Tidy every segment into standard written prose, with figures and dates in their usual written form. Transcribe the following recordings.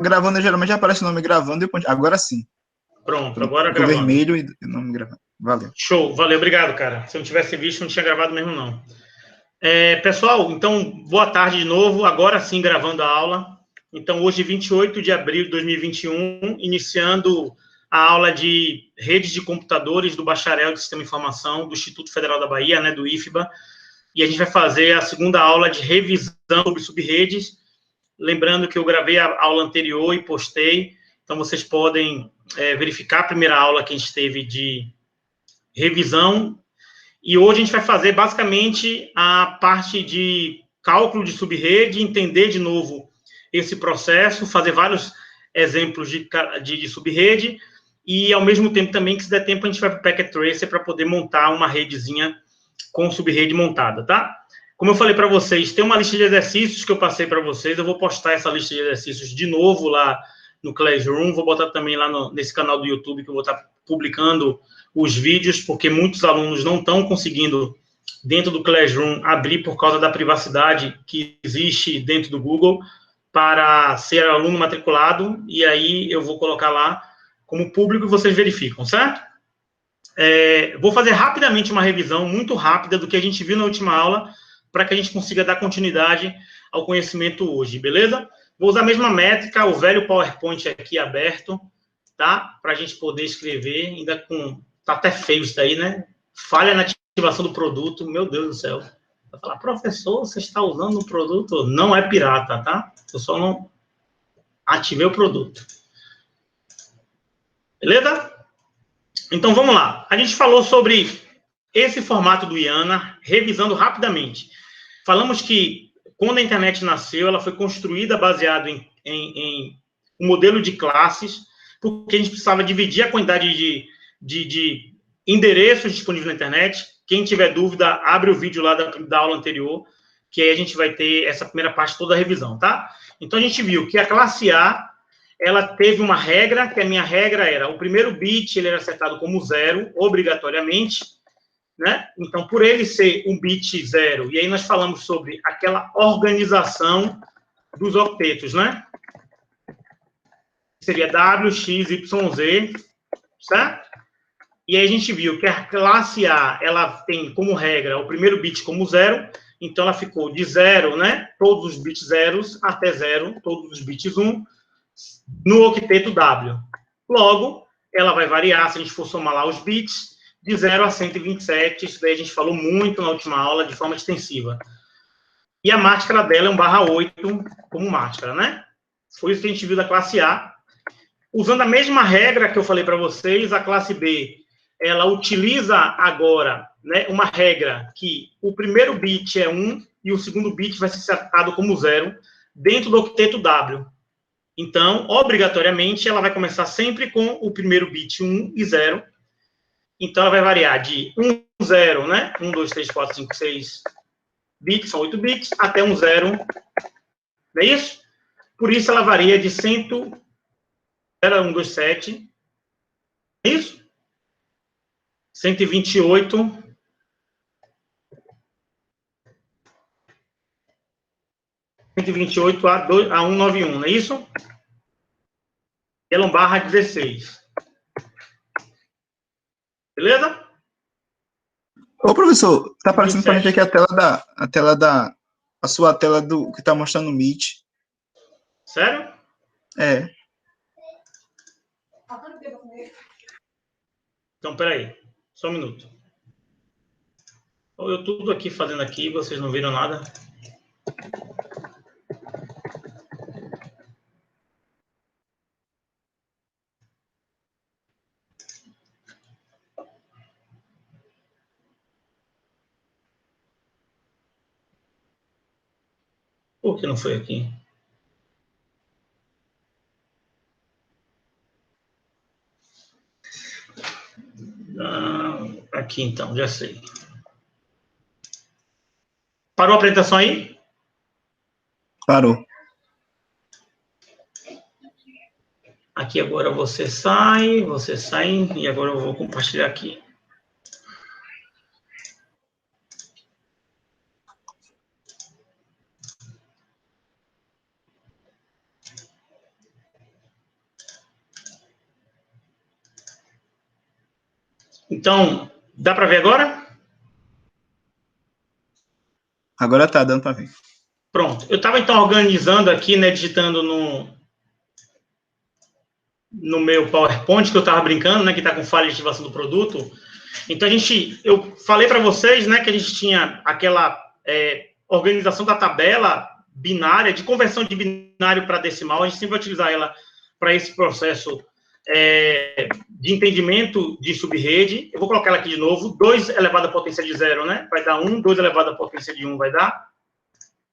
gravando, geralmente aparece o nome gravando e o pontinho. Agora sim. Pronto, agora Ficou gravando. vermelho e o nome gravando. Valeu. Show, valeu, obrigado, cara. Se eu não tivesse visto, não tinha gravado mesmo, não. Pessoal, então, boa tarde de novo. Agora sim, gravando a aula. Então, hoje, 28 de abril de 2021, iniciando a aula de redes de computadores do Bacharel de Sistema de Informação do Instituto Federal da Bahia, né, do IFBA. E a gente vai fazer a segunda aula de revisão sobre subredes. Lembrando que eu gravei a aula anterior e postei. Então, vocês podem verificar a primeira aula que a gente teve de revisão. E hoje a gente vai fazer, basicamente, a parte de cálculo de subrede, entender de novo esse processo, fazer vários exemplos de subrede, e, ao mesmo tempo, também, que se der tempo, a gente vai para o Packet Tracer para poder montar uma redezinha com subrede montada, tá? Como eu falei para vocês, tem uma lista de exercícios que eu passei para vocês, eu vou postar essa lista de exercícios de novo lá no Classroom, vou botar também lá nesse canal do YouTube, que eu vou estar publicando os vídeos, porque muitos alunos não estão conseguindo, dentro do Classroom, abrir por causa da privacidade que existe dentro do Google, para ser aluno matriculado, e aí eu vou colocar lá como público e vocês verificam, certo? Vou fazer rapidamente uma revisão, muito rápida, do que a gente viu na última aula, para que a gente consiga dar continuidade ao conhecimento hoje, beleza? Vou usar a mesma métrica, o velho PowerPoint aqui aberto, tá? Para a gente poder escrever, ainda com... Tá até feio isso daí, né? Falha na ativação do produto, meu Deus do céu. Vai falar, professor, você está usando um produto? Não é pirata, tá? Eu só não ativei o produto. Beleza? Então, vamos lá. A gente falou sobre esse formato do IANA, revisando rapidamente. Falamos que, quando a internet nasceu, ela foi construída baseado em um modelo de classes, porque a gente precisava dividir a quantidade de endereços disponíveis na internet. Quem tiver dúvida, abre o vídeo lá da aula anterior, que aí a gente vai ter essa primeira parte toda a revisão, tá? Então, a gente viu que a classe A, ela teve uma regra, que a minha regra era, o primeiro bit ele era setado como 0, obrigatoriamente, né? Então, por ele ser um bit 0, e aí nós falamos sobre aquela organização dos octetos, né? Seria W, X, Y, Z, certo? E aí a gente viu que a classe A, ela tem como regra o primeiro bit como 0, então ela ficou de 0, né? Todos os bits zeros até 0, todos os bits 1, no octeto W. Logo, ela vai variar, se a gente for somar lá os bits, de 0 a 127, isso daí a gente falou muito na última aula, de forma extensiva. E a máscara dela é um /8 como máscara, né? Foi isso que a gente viu da classe A. Usando a mesma regra que eu falei para vocês, a classe B, ela utiliza agora, né, uma regra que o primeiro bit é 1 e o segundo bit vai ser setado como 0 dentro do octeto W. Então, obrigatoriamente, ela vai começar sempre com o primeiro bit 1 e 0. Então, ela vai variar de 1, 0, né? 1, 2, 3, 4, 5, 6 bits, são 8 bits, até 1, 0. Não é isso? Por isso, ela varia de 100, 0, 1, 2, 7. É isso? 128. 128 a 191, não é isso? Ela é um /16. Beleza? Ô, professor, tá aparecendo pra gente 27. aqui a sua tela do que tá mostrando o Meet. Sério? É. Então, peraí. Só um minuto. Eu tudo aqui fazendo aqui, vocês não viram nada? Por que não foi aqui? Aqui, então, já sei. Parou a apresentação aí? Parou. Aqui agora você sai, e agora eu vou compartilhar aqui. Então, dá para ver agora? Agora tá dando para ver. Pronto. Eu estava, então, organizando aqui, né, digitando no meu PowerPoint, que eu estava brincando, né, que está com falha de ativação do produto. Então, eu falei para vocês, né, que a gente tinha aquela organização da tabela binária, de conversão de binário para decimal. A gente sempre vai utilizar ela para esse processo de entendimento de subrede. Eu vou colocar ela aqui de novo. 2 elevado à potência de 0, né? Vai dar 1. 2 elevado à potência de 1 vai dar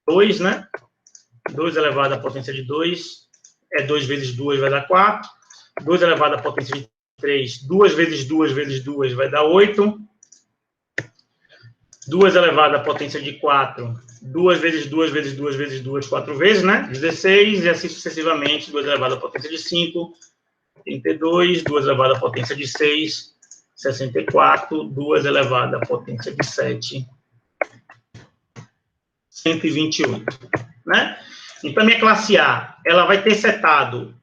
2, né? 2 elevado à potência de 2 é 2 vezes 2 vai dar 4. 2 elevado à potência de 3, 2 vezes 2 vezes 2 vai dar 8. 2 elevado à potência de 4, 2 vezes 2 vezes 2 vezes 2, 4 vezes, né? 16, e assim sucessivamente. 2 elevado à potência de 5, 32. 2 elevado à potência de 6, 64. 2 elevado à potência de 7, 128, né? Então, a minha classe A, ela vai ter setado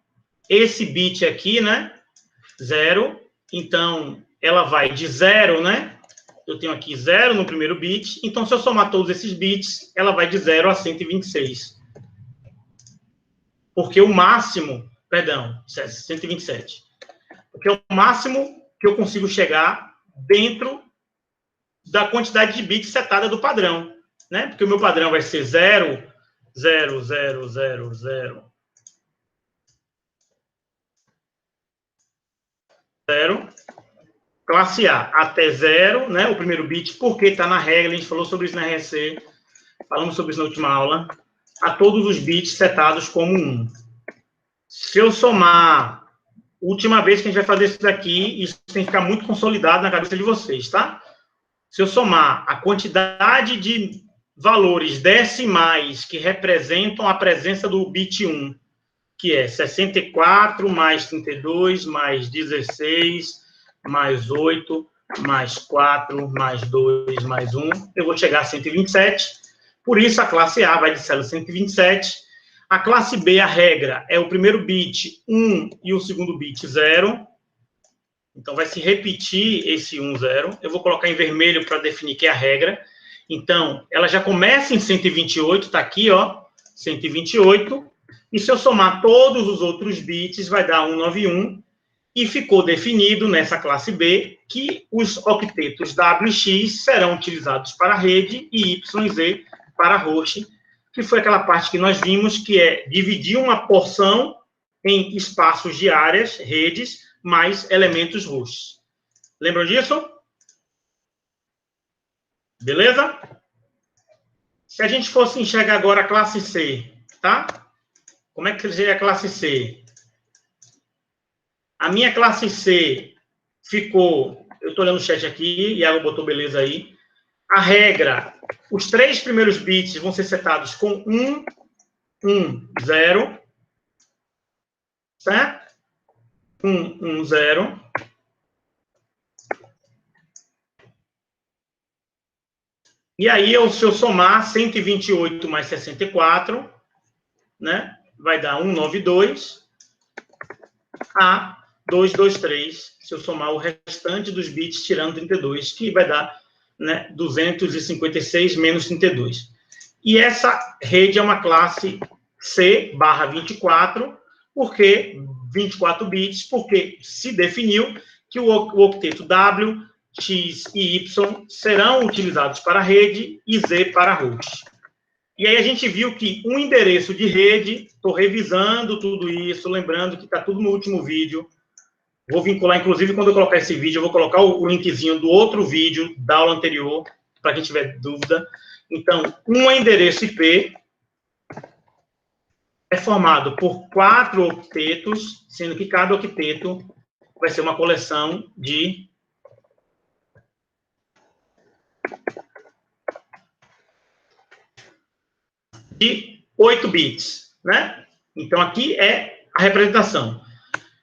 esse bit aqui, né? 0. Então, ela vai de 0, né? Eu tenho aqui 0 no primeiro bit. Então, se eu somar todos esses bits, ela vai de 0 a 126. Porque o máximo... Perdão, 127. Porque o máximo que eu consigo chegar dentro da quantidade de bits setada do padrão, né? Porque o meu padrão vai ser 0, 0, 0, 0, 0, 0, classe A até 0, né? O primeiro bit, porque está na regra, a gente falou sobre isso na RC, falamos sobre isso na última aula, a todos os bits setados como 1. Se eu somar, última vez que a gente vai fazer isso daqui, isso tem que ficar muito consolidado na cabeça de vocês, tá? Se eu somar a quantidade de valores decimais que representam a presença do bit 1, que é 64 mais 32 mais 16 mais 8 mais 4 mais 2 mais 1, eu vou chegar a 127. Por isso, a classe A vai de célula 127. A classe B, a regra, é o primeiro bit 1 e o segundo bit 0. Então, vai se repetir esse 1, 0. Eu vou colocar em vermelho para definir que é a regra. Então, ela já começa em 128, está aqui, ó, 128. E se eu somar todos os outros bits, vai dar 191. E ficou definido nessa classe B que os octetos W e X serão utilizados para a rede e Y e Z para a host, que foi aquela parte que nós vimos, que é dividir uma porção em espaços de áreas, redes, mais elementos hosts. Lembram disso? Beleza? Se a gente fosse enxergar agora a classe C, tá? Como é que seria a classe C? A minha classe C ficou... Eu estou olhando o chat aqui, Iago botou beleza aí. A regra, os 3 primeiros bits vão ser setados com 1, 1, 0. Certo? 1, 1, 0. E aí, se eu somar 128 mais 64, né, vai dar 192 a 223, se eu somar o restante dos bits tirando 32, que vai dar, né, 256 menos 32. E essa rede é uma classe C/24, porque 24 bits, porque se definiu que o octeto W, X e Y serão utilizados para a rede e Z para a host. E aí a gente viu que um endereço de rede, estou revisando tudo isso, lembrando que está tudo no último vídeo. Vou vincular, inclusive, quando eu colocar esse vídeo, eu vou colocar o linkzinho do outro vídeo da aula anterior, para quem tiver dúvida. Então, um endereço IP é formado por 4 octetos, sendo que cada octeto vai ser uma coleção de 8 bits, né? Então, aqui é a representação.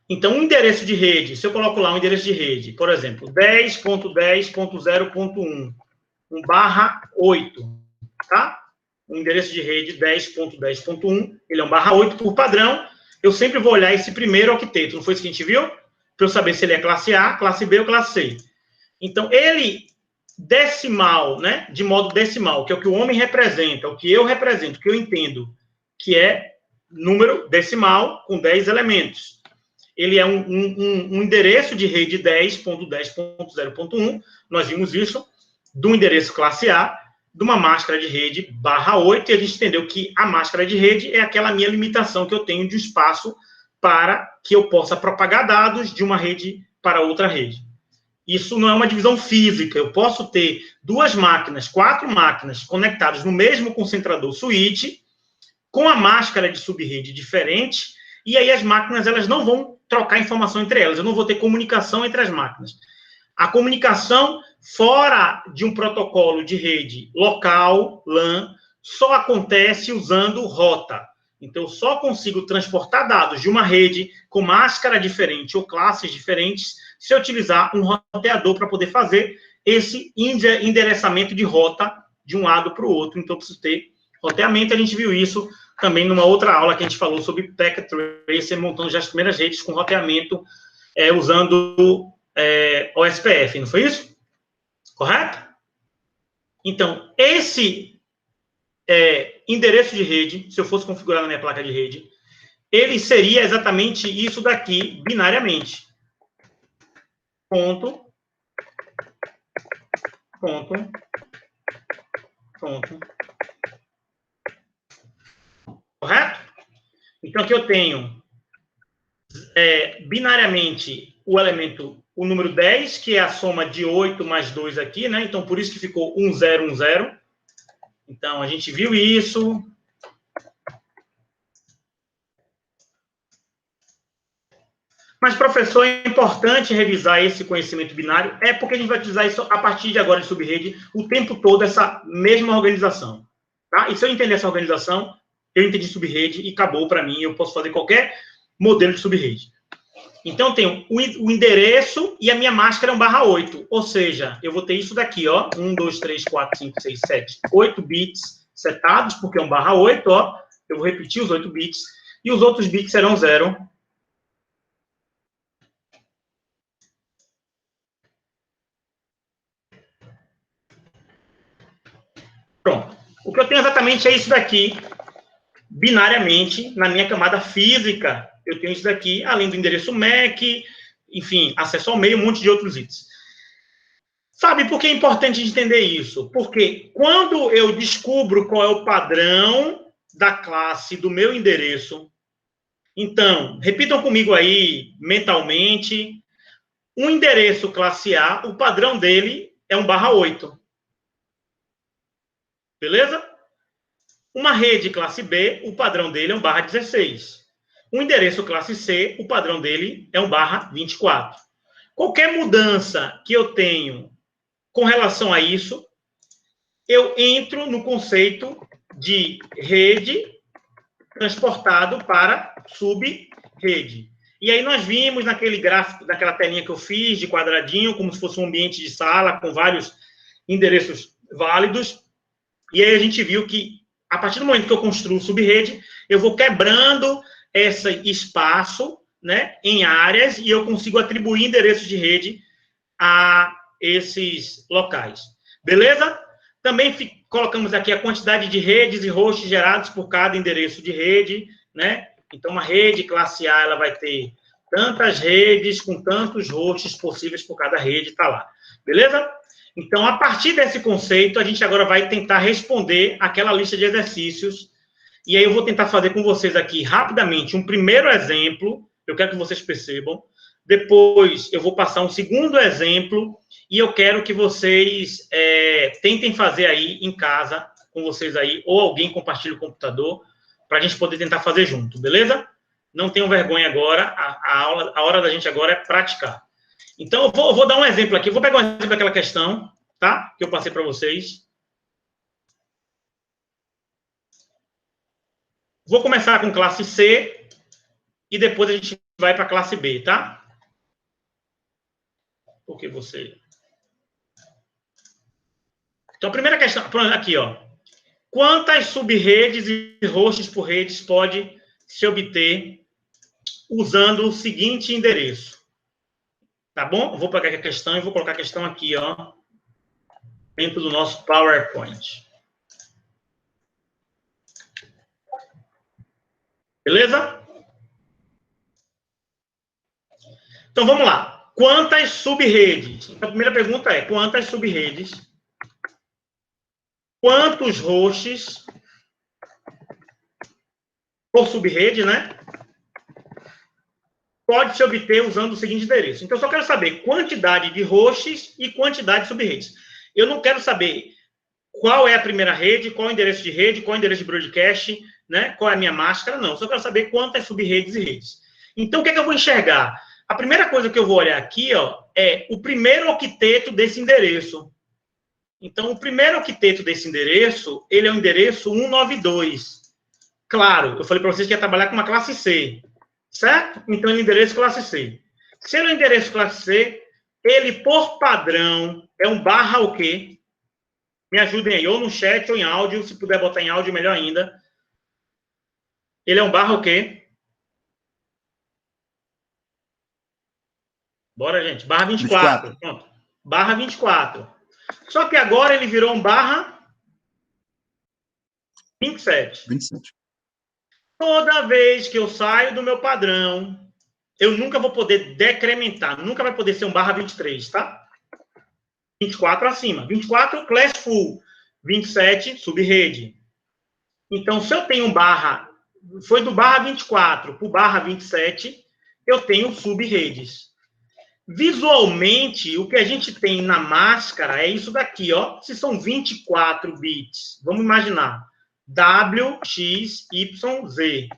Então, um endereço de rede, se eu coloco lá um endereço de rede, por exemplo, 10.10.0.1, 1/8, tá? O endereço de rede 10.10.1, ele é 1/8 por padrão. Eu sempre vou olhar esse primeiro octeto, não foi isso que a gente viu? Para eu saber se ele é classe A, classe B ou classe C. Então, ele decimal, né, de modo decimal, que é o que o homem representa, o que eu represento, o que eu entendo, que é número decimal com 10 elementos. Ele é um endereço de rede 10.10.0.1, nós vimos isso, do endereço classe A, de uma máscara de rede /8, e a gente entendeu que a máscara de rede é aquela minha limitação que eu tenho de espaço para que eu possa propagar dados de uma rede para outra rede. Isso não é uma divisão física. Eu posso ter 2 máquinas, 4 máquinas conectadas no mesmo concentrador switch, com a máscara de subrede diferente, e aí as máquinas elas não vão trocar informação entre elas. Eu não vou ter comunicação entre as máquinas. A comunicação fora de um protocolo de rede local, LAN, só acontece usando rota. Então, eu só consigo transportar dados de uma rede com máscara diferente ou classes diferentes se eu utilizar um roteador para poder fazer esse endereçamento de rota de um lado para o outro. Então, eu preciso ter roteamento. A gente viu isso também numa outra aula que a gente falou sobre Packet Tracer, montando já as primeiras redes com roteamento usando OSPF, não foi isso? Correto? Então, esse endereço de rede, se eu fosse configurar na minha placa de rede, ele seria exatamente isso daqui, binariamente. Ponto. Correto? Então, aqui eu tenho binariamente o número 10, que é a soma de 8 mais 2 aqui, né? Então, por isso que ficou 1, 0, 1, 0. Então, a gente viu isso. Mas, professor, é importante revisar esse conhecimento binário, porque a gente vai utilizar isso a partir de agora de subrede o tempo todo, essa mesma organização. Tá? E se eu entender essa organização, eu entendi subrede e acabou para mim, eu posso fazer qualquer modelo de subrede. Então, eu tenho o endereço e a minha máscara é um /8. Ou seja, eu vou ter isso daqui, ó. 1, 2, 3, 4, 5, 6, 7, 8 bits setados, porque é um /8, ó. Eu vou repetir os 8 bits. E os outros bits serão 0. Pronto. O que eu tenho exatamente é isso daqui, binariamente, na minha camada física. Eu tenho isso daqui, além do endereço MAC, enfim, acesso ao meio, um monte de outros itens. Sabe por que é importante entender isso? Porque quando eu descubro qual é o padrão da classe do meu endereço, então, repitam comigo aí, mentalmente, um endereço classe A, o padrão dele é um /8. Beleza? Uma rede classe B, o padrão dele é um /16. Um endereço classe C, o padrão dele é um /24. Qualquer mudança que eu tenho com relação a isso, eu entro no conceito de rede transportado para subrede. E aí nós vimos naquele gráfico, naquela telinha que eu fiz de quadradinho, como se fosse um ambiente de sala com vários endereços válidos. E aí a gente viu que a partir do momento que eu construo subrede, eu vou quebrando esse espaço, né, em áreas e eu consigo atribuir endereços de rede a esses locais. Beleza? Também colocamos aqui a quantidade de redes e hosts gerados por cada endereço de rede, né? Então, uma rede classe A, ela vai ter tantas redes com tantos hosts possíveis por cada rede, está lá. Beleza? Então, a partir desse conceito, a gente agora vai tentar responder aquela lista de exercícios. E aí eu vou tentar fazer com vocês aqui, rapidamente, um primeiro exemplo. Eu quero que vocês percebam. Depois, eu vou passar um segundo exemplo. E eu quero que vocês tentem fazer aí em casa, com vocês aí, ou alguém compartilhe o computador, para a gente poder tentar fazer junto, beleza? Não tenham vergonha agora. A hora da gente agora é praticar. Então, eu vou dar um exemplo aqui. Eu vou pegar um exemplo daquela questão, tá? Que eu passei para vocês. Vou começar com classe C e depois a gente vai para a classe B, tá? Porque você... Então, a primeira questão... Aqui, ó. Quantas subredes e hosts por redes pode se obter usando o seguinte endereço? Tá bom? Eu vou pegar aqui a questão e vou colocar a questão aqui, ó, dentro do nosso PowerPoint. Beleza? Então, vamos lá. Quantas sub-redes? Então, a primeira pergunta é, quantas sub-redes? Quantos hosts por sub-rede, né? Pode se obter usando o seguinte endereço. Então, eu só quero saber quantidade de hosts e quantidade de sub-redes. Eu não quero saber qual é a primeira rede, qual é o endereço de rede, qual é o endereço de broadcast, né? Qual é a minha máscara, não. Eu só quero saber quantas sub-redes e redes. Então, o que é que eu vou enxergar? A primeira coisa que eu vou olhar aqui, ó, é o primeiro octeto desse endereço. Então, o primeiro octeto desse endereço, ele é o endereço 192. Claro, eu falei para vocês que ia trabalhar com uma classe C, certo? Então, ele é endereço classe C. Se ele é endereço classe C, ele, por padrão, é um barra o quê? Me ajudem aí, ou no chat ou em áudio, se puder botar em áudio, melhor ainda. Ele é um barra o quê? Bora, gente. Barra 24. Pronto. Barra 24. Só que agora ele virou um barra 27. 27. Toda vez que eu saio do meu padrão, eu nunca vou poder decrementar. Nunca vai poder ser um barra 23, tá? 24 acima. 24, class full. 27, sub-rede. Então, se eu tenho um barra... Foi do barra 24 para o barra 27, eu tenho sub-redes. Visualmente, o que a gente tem na máscara é isso daqui, ó. Se são 24 bits, vamos imaginar. W, X, Y, Z.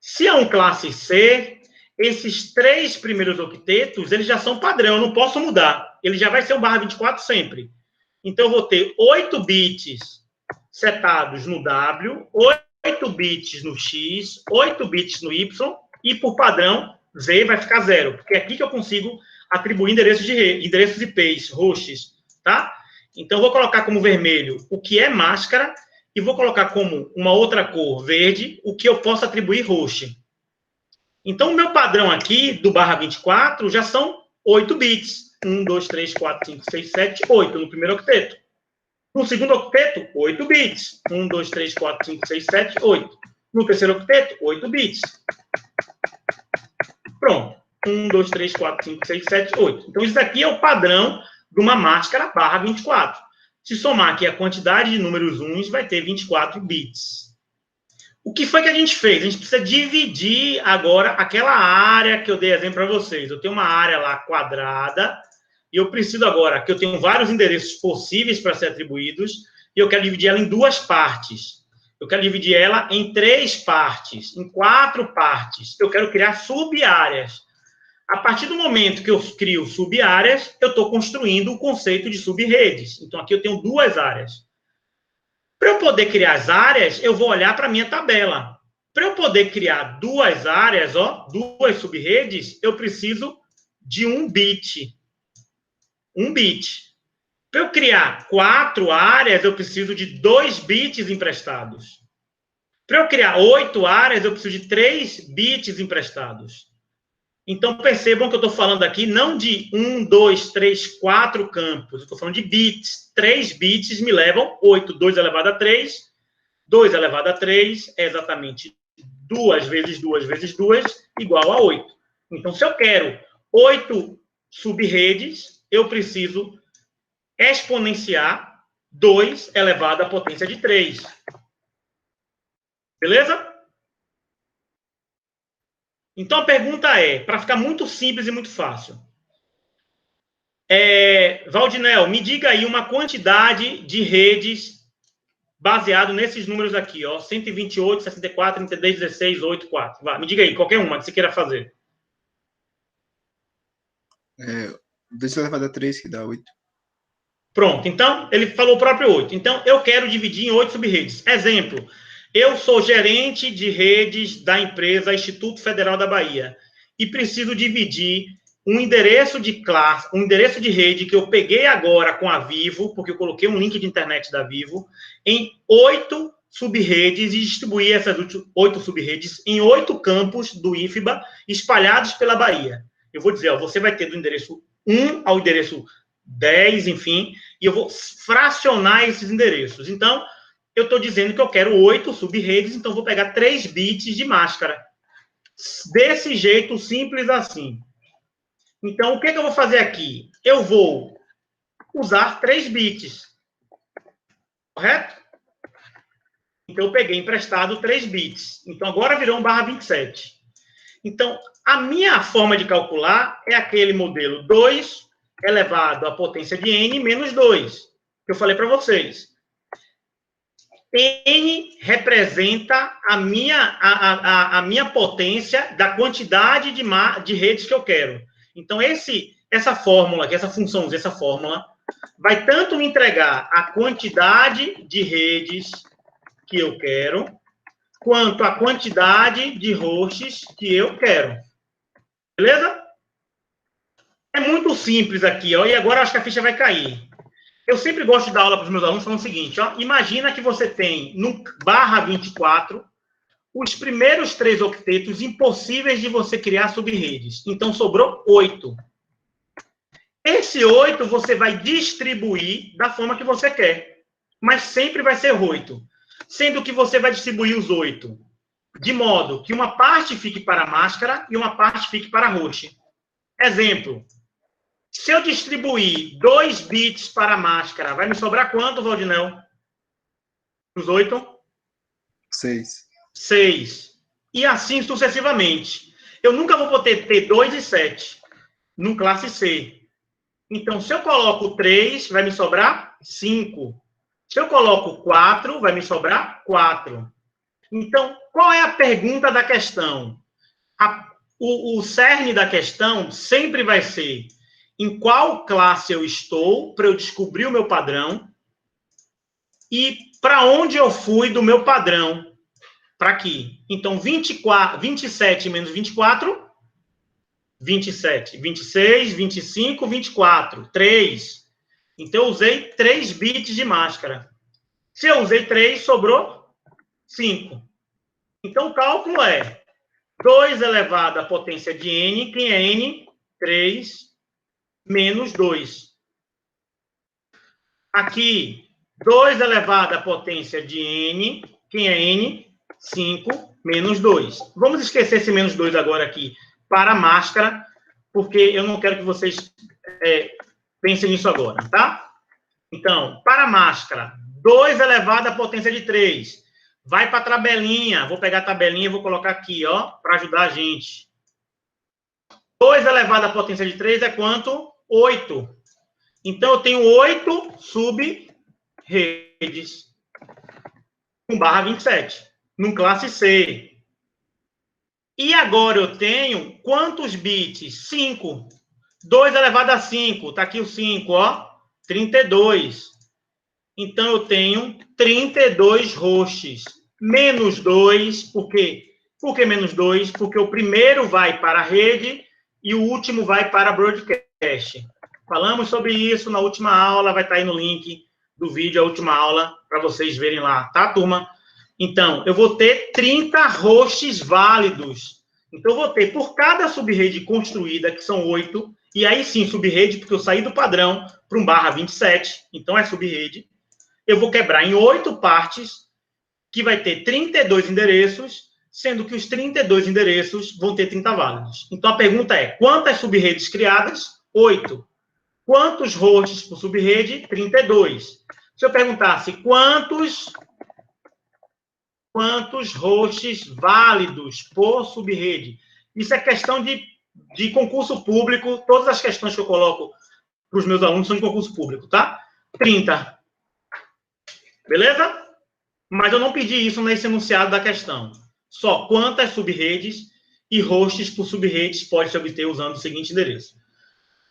Se é um classe C, esses três primeiros octetos, eles já são padrão, eu não posso mudar. Ele já vai ser um barra 24 sempre. Então, eu vou ter 8 bits setados no W, 8 bits no X, 8 bits no Y, e por padrão, Z vai ficar 0, porque é aqui que eu consigo atribuir endereços de IPs, hosts, tá? Então, eu vou colocar como vermelho o que é máscara, e vou colocar como uma outra cor verde o que eu posso atribuir host. Então, o meu padrão aqui, do barra 24, já são 8 bits. 1, 2, 3, 4, 5, 6, 7, 8 no primeiro octeto. No segundo octeto, 8 bits. 1, 2, 3, 4, 5, 6, 7, 8. No terceiro octeto, 8 bits. Pronto. 1, 2, 3, 4, 5, 6, 7, 8. Então, isso daqui é o padrão de uma máscara barra 24. Se somar aqui a quantidade de números uns, vai ter 24 bits. O que foi que a gente fez? A gente precisa dividir agora aquela área que eu dei exemplo para vocês. Eu tenho uma área lá quadrada, e eu preciso agora, que eu tenho vários endereços possíveis para ser atribuídos, e eu quero dividir ela em duas partes. Eu quero dividir ela em 3 partes, em 4 partes. Eu quero criar sub-áreas. A partir do momento que eu crio sub-áreas, eu estou construindo o conceito de sub-redes. Então, aqui eu tenho 2 áreas. Para eu poder criar as áreas, eu vou olhar para a minha tabela. Para eu poder criar 2 áreas, ó, 2 sub-redes, eu preciso de 1 bit. 1 bit. Para eu criar 4 áreas, eu preciso de 2 bits emprestados. Para eu criar 8 áreas, eu preciso de 3 bits emprestados. Então, percebam que eu estou falando aqui não de 1, 2, 3, 4 campos. Eu estou falando de bits. 3 bits me levam 8. 2 elevado a 3. 2 elevado a 3 é exatamente 2 vezes 2 vezes 2 igual a 8. Então, se eu quero 8 sub-redes, eu preciso exponenciar 2 elevado à potência de 3. Beleza? Então, a pergunta é, para ficar muito simples e muito fácil. Valdinel, me diga aí uma quantidade de redes baseado nesses números aqui, ó, 128, 64, 32, 16, 8, 4. Vá, me diga aí, qualquer uma que você queira fazer. 2 elevado a 3, que dá 8. Pronto, então, ele falou o próprio 8. Então, eu quero dividir em 8 sub-redes. Exemplo, eu sou gerente de redes da empresa Instituto Federal da Bahia e preciso dividir um endereço de classe, um endereço de rede que eu peguei agora com a Vivo, porque eu coloquei um link de internet da Vivo, em 8 sub-redes e distribuir essas 8 sub-redes em 8 campos do IFBA espalhados pela Bahia. Eu vou dizer, ó, você vai ter do endereço 1 ao endereço 10, enfim, e eu vou fracionar esses endereços. Então, eu estou dizendo que eu quero 8 sub-redes, então vou pegar 3 bits de máscara. Desse jeito, simples assim. Então, o que eu vou fazer aqui? Eu vou usar 3 bits. Correto? Então, eu peguei emprestado 3 bits. Então, agora virou um barra 27. Então, a minha forma de calcular é aquele modelo 2 elevado à potência de n menos 2, que eu falei para vocês. N representa a minha potência da quantidade de redes que eu quero. Então, essa fórmula, essa função, essa fórmula, vai tanto me entregar a quantidade de redes que eu quero, quanto a quantidade de hosts que eu quero. Beleza? É muito simples aqui, ó, e agora acho que a ficha vai cair. Eu sempre gosto de dar aula para os meus alunos falando o seguinte, ó, imagina que você tem no barra 24 os primeiros 3 octetos impossíveis de você criar subredes. Então, sobrou 8. Esse 8 você vai distribuir da forma que você quer, mas sempre vai ser 8. Sendo que você vai distribuir os 8 de modo que uma parte fique para a máscara e uma parte fique para a host. Exemplo, se eu distribuir 2 bits para a máscara, vai me sobrar quanto, Valdinel? Os 8? 6. 6. E assim sucessivamente. Eu nunca vou poder ter 2 e 7 no classe C. Então, se eu coloco 3, vai me sobrar 5. Se eu coloco 4, vai me sobrar 4. Então, qual é a pergunta da questão? O cerne da questão sempre vai ser em qual classe eu estou para eu descobrir o meu padrão e para onde eu fui do meu padrão para aqui. Então, 27 menos 24, 27, 26, 25, 24, 3. Então, eu usei 3 bits de máscara. Se eu usei 3, sobrou 5. Então, o cálculo é 2 elevado à potência de n. Quem é n? 3 menos 2. Aqui, 2 elevado à potência de n. Quem é n? 5 menos 2. Vamos esquecer esse menos 2 agora aqui para a máscara, porque eu não quero que vocês pensem nisso agora, tá? Então, para a máscara, 2 elevado à potência de 3. Vai para a tabelinha. Vou pegar a tabelinha e vou colocar aqui, ó, para ajudar a gente. 2 elevado à potência de 3 é quanto? 8. Então, eu tenho 8 sub-redes com barra 27, num classe C. E agora eu tenho quantos bits? 5. 2 elevado a 5. Está aqui o 5, ó. 32. Então, eu tenho 32 hosts. Menos 2, por quê? Por que menos 2? Porque o primeiro vai para a rede e o último vai para a broadcast. Falamos sobre isso na última aula, vai estar aí no link do vídeo, a última aula, para vocês verem lá, tá, turma? Então, eu vou ter 30 hosts válidos. Então, eu vou ter, por cada subrede construída, que são 8, e aí sim, subrede, porque eu saí do padrão para um barra 27, então é subrede, eu vou quebrar em 8 partes, que vai ter 32 endereços, sendo que os 32 endereços vão ter 30 válidos. Então, a pergunta é, quantas subredes criadas? 8. Quantos hosts por subrede? 32. Se eu perguntasse quantos hosts válidos por subrede? Isso é questão de concurso público. Todas as questões que eu coloco para os meus alunos são de concurso público, tá? 30. Beleza? Mas eu não pedi isso nesse enunciado da questão. Só quantas subredes e hosts por subredes pode se obter usando o seguinte endereço.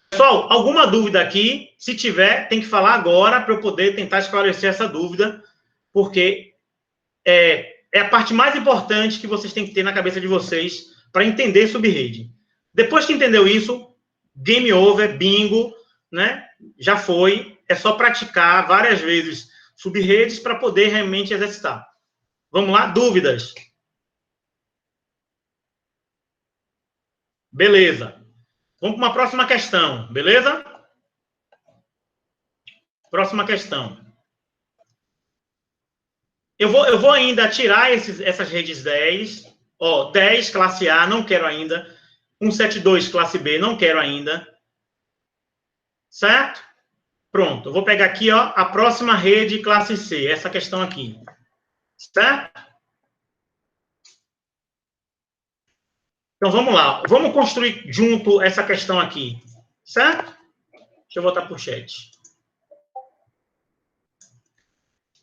Pessoal, alguma dúvida aqui? Se tiver, tem que falar agora para eu poder tentar esclarecer essa dúvida, porque é a parte mais importante que vocês têm que ter na cabeça de vocês para entender subrede. Depois que entendeu isso, game over, bingo, né? Já foi. É só praticar várias vezes subredes para poder realmente exercitar. Vamos lá? Dúvidas? Beleza. Vamos para uma próxima questão, beleza? Próxima questão. Eu vou ainda tirar essas redes 10. Ó, 10, classe A, não quero ainda. 172, classe B, não quero ainda. Certo? Pronto. Eu vou pegar aqui, ó, a próxima rede, classe C. Essa questão aqui. Certo? Então, vamos lá. Vamos construir junto essa questão aqui. Certo? Deixa eu voltar para o chat.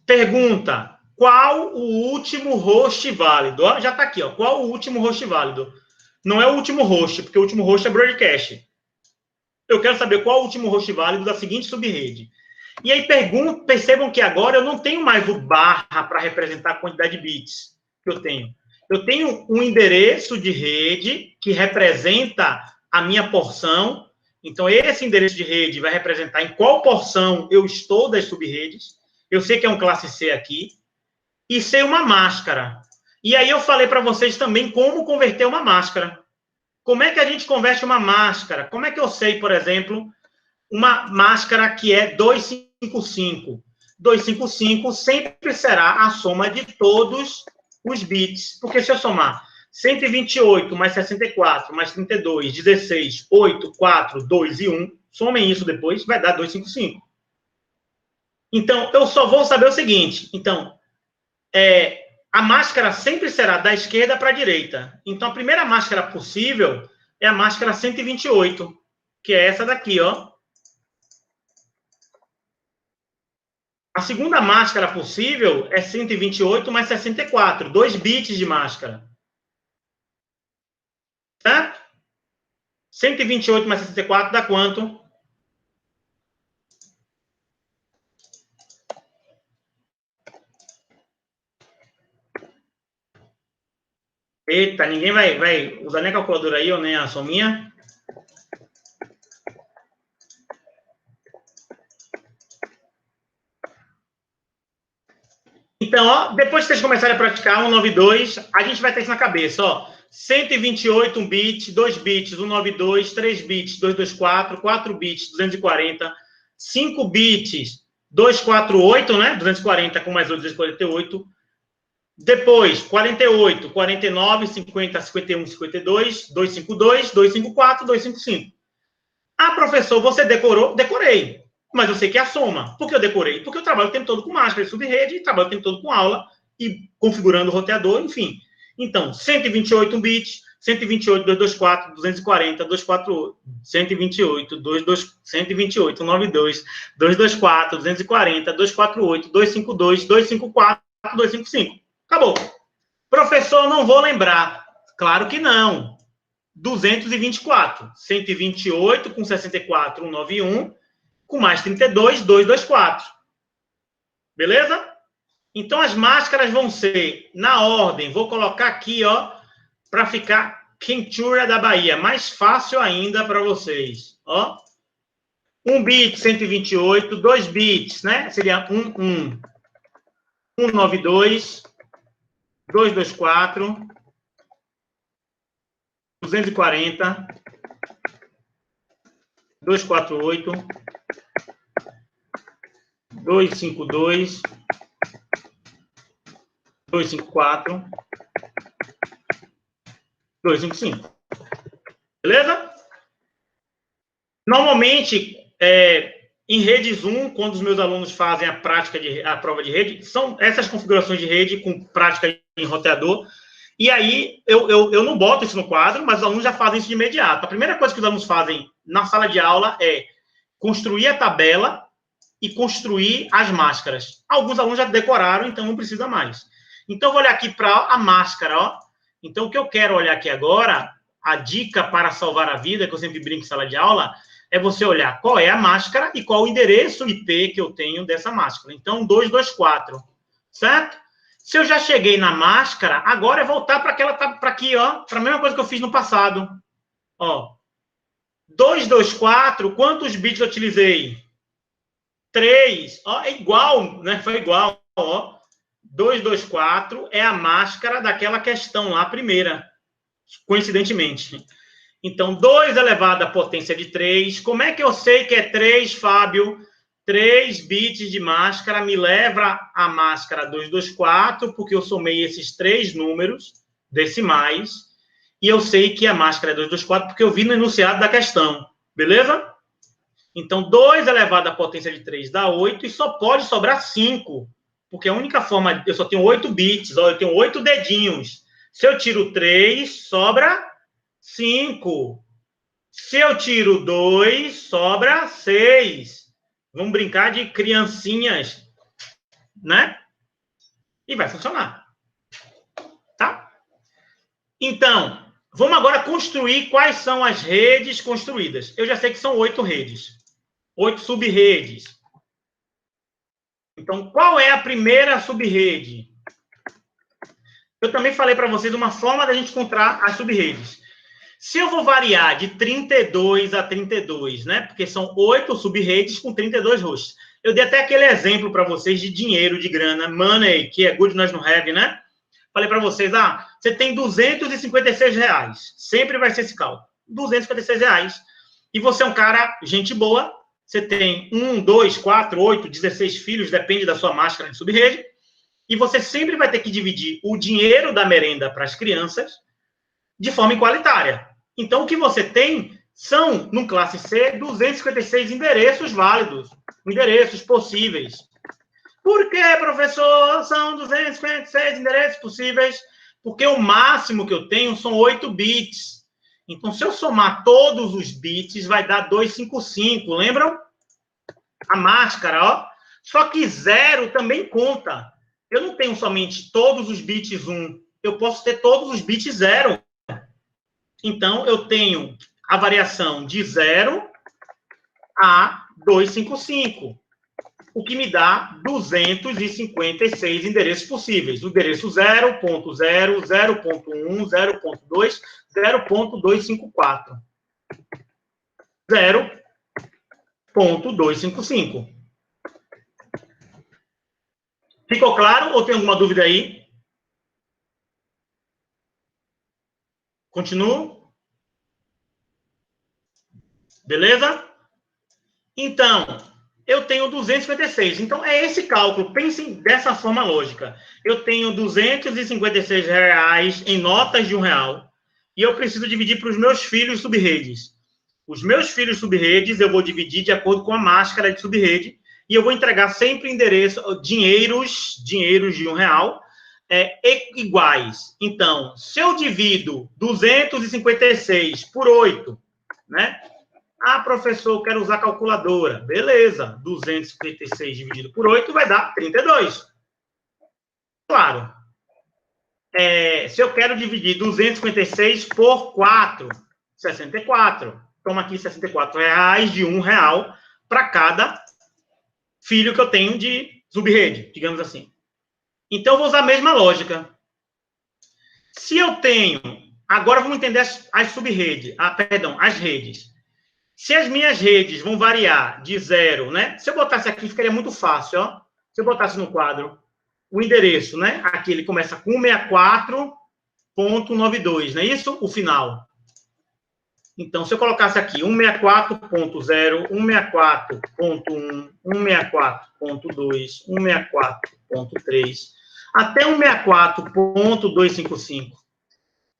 Pergunta: qual o último host válido? Ó, já está aqui, ó. Qual o último host válido? Não é o último host, porque o último host é broadcast. Eu quero saber qual o último host válido da seguinte subrede. E aí percebam que agora eu não tenho mais o barra para representar a quantidade de bits que eu tenho. Eu tenho um endereço de rede que representa a minha porção. Então, esse endereço de rede vai representar em qual porção eu estou das subredes. Eu sei que é um classe C aqui. E sei uma máscara. E aí eu falei para vocês também como converter uma máscara. Como é que a gente converte uma máscara? Como é que eu sei, por exemplo, uma máscara que é 255? 255 sempre será a soma de todos os bits. Porque se eu somar 128 mais 64 mais 32, 16, 8, 4, 2 e 1, somem isso depois, vai dar 255. Então, eu só vou saber o seguinte. Então, a máscara sempre será da esquerda para a direita. Então, a primeira máscara possível é a máscara 128, que é essa daqui, ó. A segunda máscara possível é 128 mais 64, 2 bits de máscara. Certo? 128 mais 64 dá quanto? Eita, ninguém vai usar nem a calculadora aí ou nem a sominha? Então, ó, depois que vocês começarem a praticar 192, a gente vai ter isso na cabeça, ó. 128, 1 bit, 2 bits, 192, 3 bits, 224, 4 bits, 240, 5 bits, 248, né? 240 com mais 8, 248. Depois, 48, 49, 50, 51, 52, 252, 254, 255. Ah, professor, você decorou? Decorei. Mas eu sei que é a soma. Por que eu decorei? Porque eu trabalho o tempo todo com máscara e subrede, trabalho o tempo todo com aula e configurando o roteador, enfim. Então, 128 bits, 128, 224, 240, 248, 128, 128, 192, 224, 240, 248, 252, 254, 255. Acabou. Professor, não vou lembrar. Claro que não. 224. 128 com 64, 191. Com mais 32, 224. Beleza? Então, as máscaras vão ser na ordem. Vou colocar aqui, ó, para ficar quentura da Bahia. Mais fácil ainda para vocês. Ó. 1 bit, 128. 2 bits, né? Seria 11. 192. 224. 240. 248. 252, 254, 255. Beleza? Normalmente, em rede Zoom, quando os meus alunos fazem a prova de rede, são essas configurações de rede com prática em roteador. E aí, eu não boto isso no quadro, mas os alunos já fazem isso de imediato. A primeira coisa que os alunos fazem na sala de aula é construir a tabela e construir as máscaras. Alguns alunos já decoraram, então não precisa mais. Então, eu vou olhar aqui para a máscara, ó. Então, o que eu quero olhar aqui agora, a dica para salvar a vida, que eu sempre brinco em sala de aula, é você olhar qual é a máscara e qual o endereço IP que eu tenho dessa máscara. Então, 224, certo? Se eu já cheguei na máscara, agora é voltar para aqui, ó, para a mesma coisa que eu fiz no passado. Ó, 224, quantos bits eu utilizei? 3, ó, é igual, né? Foi igual, ó. 224 é a máscara daquela questão lá, a primeira, coincidentemente. Então, 2 elevado à potência de 3. Como é que eu sei que é 3, Fábio? 3 bits de máscara me leva a máscara 224, porque eu somei esses 3 números decimais, e eu sei que a máscara é 224, porque eu vi no enunciado da questão. Beleza? Então, 2 elevado à potência de 3 dá 8, e só pode sobrar 5, porque a única forma... Eu só tenho 8 bits, ó, eu tenho 8 dedinhos. Se eu tiro 3, sobra 5. Se eu tiro 2, sobra 6. Vamos brincar de criancinhas, né? E vai funcionar. Tá? Então, vamos agora construir quais são as redes construídas. Eu já sei que são 8 redes. 8 sub-redes. Então, qual é a primeira sub-rede? Eu também falei para vocês uma forma da gente encontrar as sub-redes. Se eu vou variar de 32 a 32, né? Porque são 8 sub-redes com 32 hosts. Eu dei até aquele exemplo para vocês de dinheiro, de grana, money, que é good, nós não have, né? Falei para vocês, você tem R$256. Sempre vai ser esse cálculo. R$256. E você é um cara, gente boa, você tem 1, 2, 4, 8, 16 filhos, depende da sua máscara de sub-rede, e você sempre vai ter que dividir o dinheiro da merenda para as crianças de forma igualitária. Então, o que você tem são, no classe C, 256 endereços válidos, endereços possíveis. Por que, professor, são 256 endereços possíveis? Porque o máximo que eu tenho são 8 bits. Então, se eu somar todos os bits, vai dar 255, lembram? A máscara, ó. Só que 0 também conta. Eu não tenho somente todos os bits 1, eu posso ter todos os bits 0. Então, eu tenho a variação de 0 a 255, o que me dá 256 endereços possíveis. O endereço 0.0, 0.1, 0.2, 0.254. 0.255. Ficou claro ou tem alguma dúvida aí? Continuo? Beleza? Então, eu tenho 256. Então, é esse cálculo. Pensem dessa forma lógica. Eu tenho R$256 em notas de R$1 e eu preciso dividir para os meus filhos sub-redes. Os meus filhos sub-redes eu vou dividir de acordo com a máscara de sub-rede e eu vou entregar sempre endereço, dinheiros de R$1 iguais. Então, se eu divido 256 por 8, né? Professor, eu quero usar calculadora. Beleza. 256 dividido por 8 vai dar 32. Claro. Se eu quero dividir 256 por 4, 64. Toma aqui R$64 de R$1 para cada filho que eu tenho de sub-rede, digamos assim. Então, eu vou usar a mesma lógica. Se eu tenho... Agora, vamos entender as sub-redes. As redes. Se as minhas redes vão variar de 0, né? Se eu botasse aqui, ficaria muito fácil, ó. Se eu botasse no quadro o endereço, né? Aqui ele começa com 164.92, não é isso? O final. Então, se eu colocasse aqui 164.0, 164.1, 164.2, 164.3, até 164.255,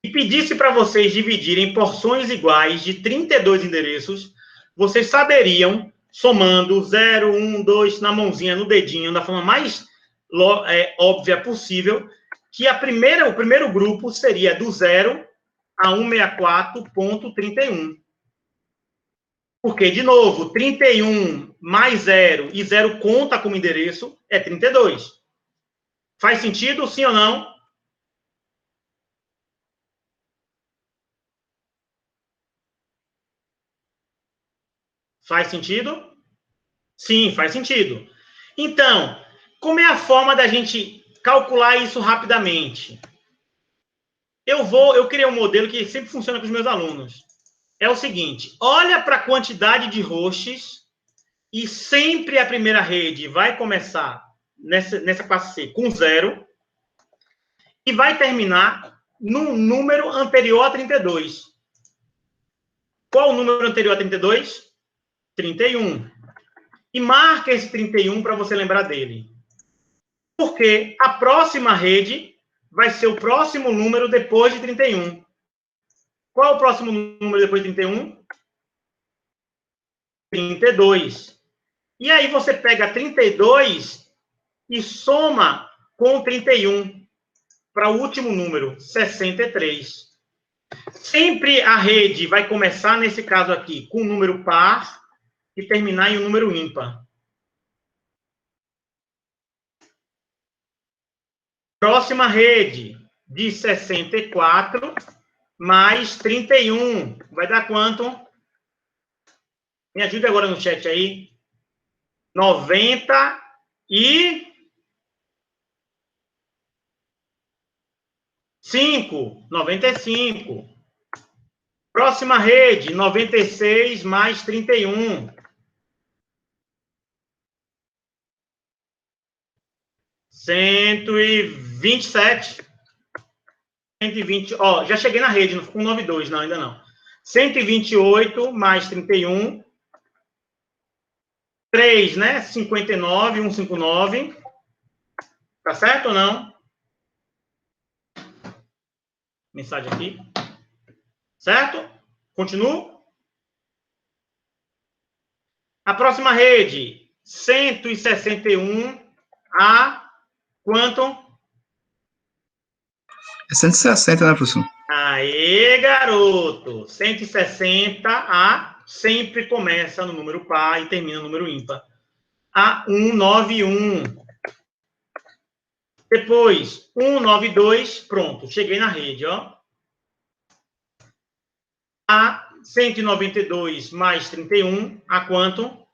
e pedisse para vocês dividirem porções iguais de 32 endereços, vocês saberiam, somando 0, 1, 2, na mãozinha, no dedinho, da forma mais óbvia possível, que o primeiro grupo seria do 0 a 164.31. Porque, de novo, 31 mais 0 e 0 conta como endereço é 32. Faz sentido, sim ou não? Faz sentido? Sim, faz sentido. Então, como é a forma da gente calcular isso rapidamente? Eu criei um modelo que sempre funciona com os meus alunos. É o seguinte, olha para a quantidade de hosts e sempre a primeira rede vai começar nessa classe C com 0 e vai terminar num número anterior a 32. Qual o número anterior a 32? 31. E marca esse 31 para você lembrar dele. Porque a próxima rede vai ser o próximo número depois de 31. Qual é o próximo número depois de 31? 32. E aí você pega 32 e soma com 31 para o último número, 63. Sempre a rede vai começar, nesse caso aqui, com um número par e terminar em um número ímpar. Próxima rede, de 64 mais 31. Vai dar quanto? Me ajude agora no chat aí. 95. Próxima rede, 96 mais 31. 127. 120. Ó, já cheguei na rede, não ficou 92, não, ainda não. 128 mais 31. 3, né? 59, 159. Tá certo ou não? Mensagem aqui. Certo? Continuo? A próxima rede, 161 a quanto? É 160, né, professor? Aê, garoto! 160 a sempre começa no número par e termina no número ímpar. A 191. Depois, 192, pronto, cheguei na rede, ó. A 192 mais 31, a quanto?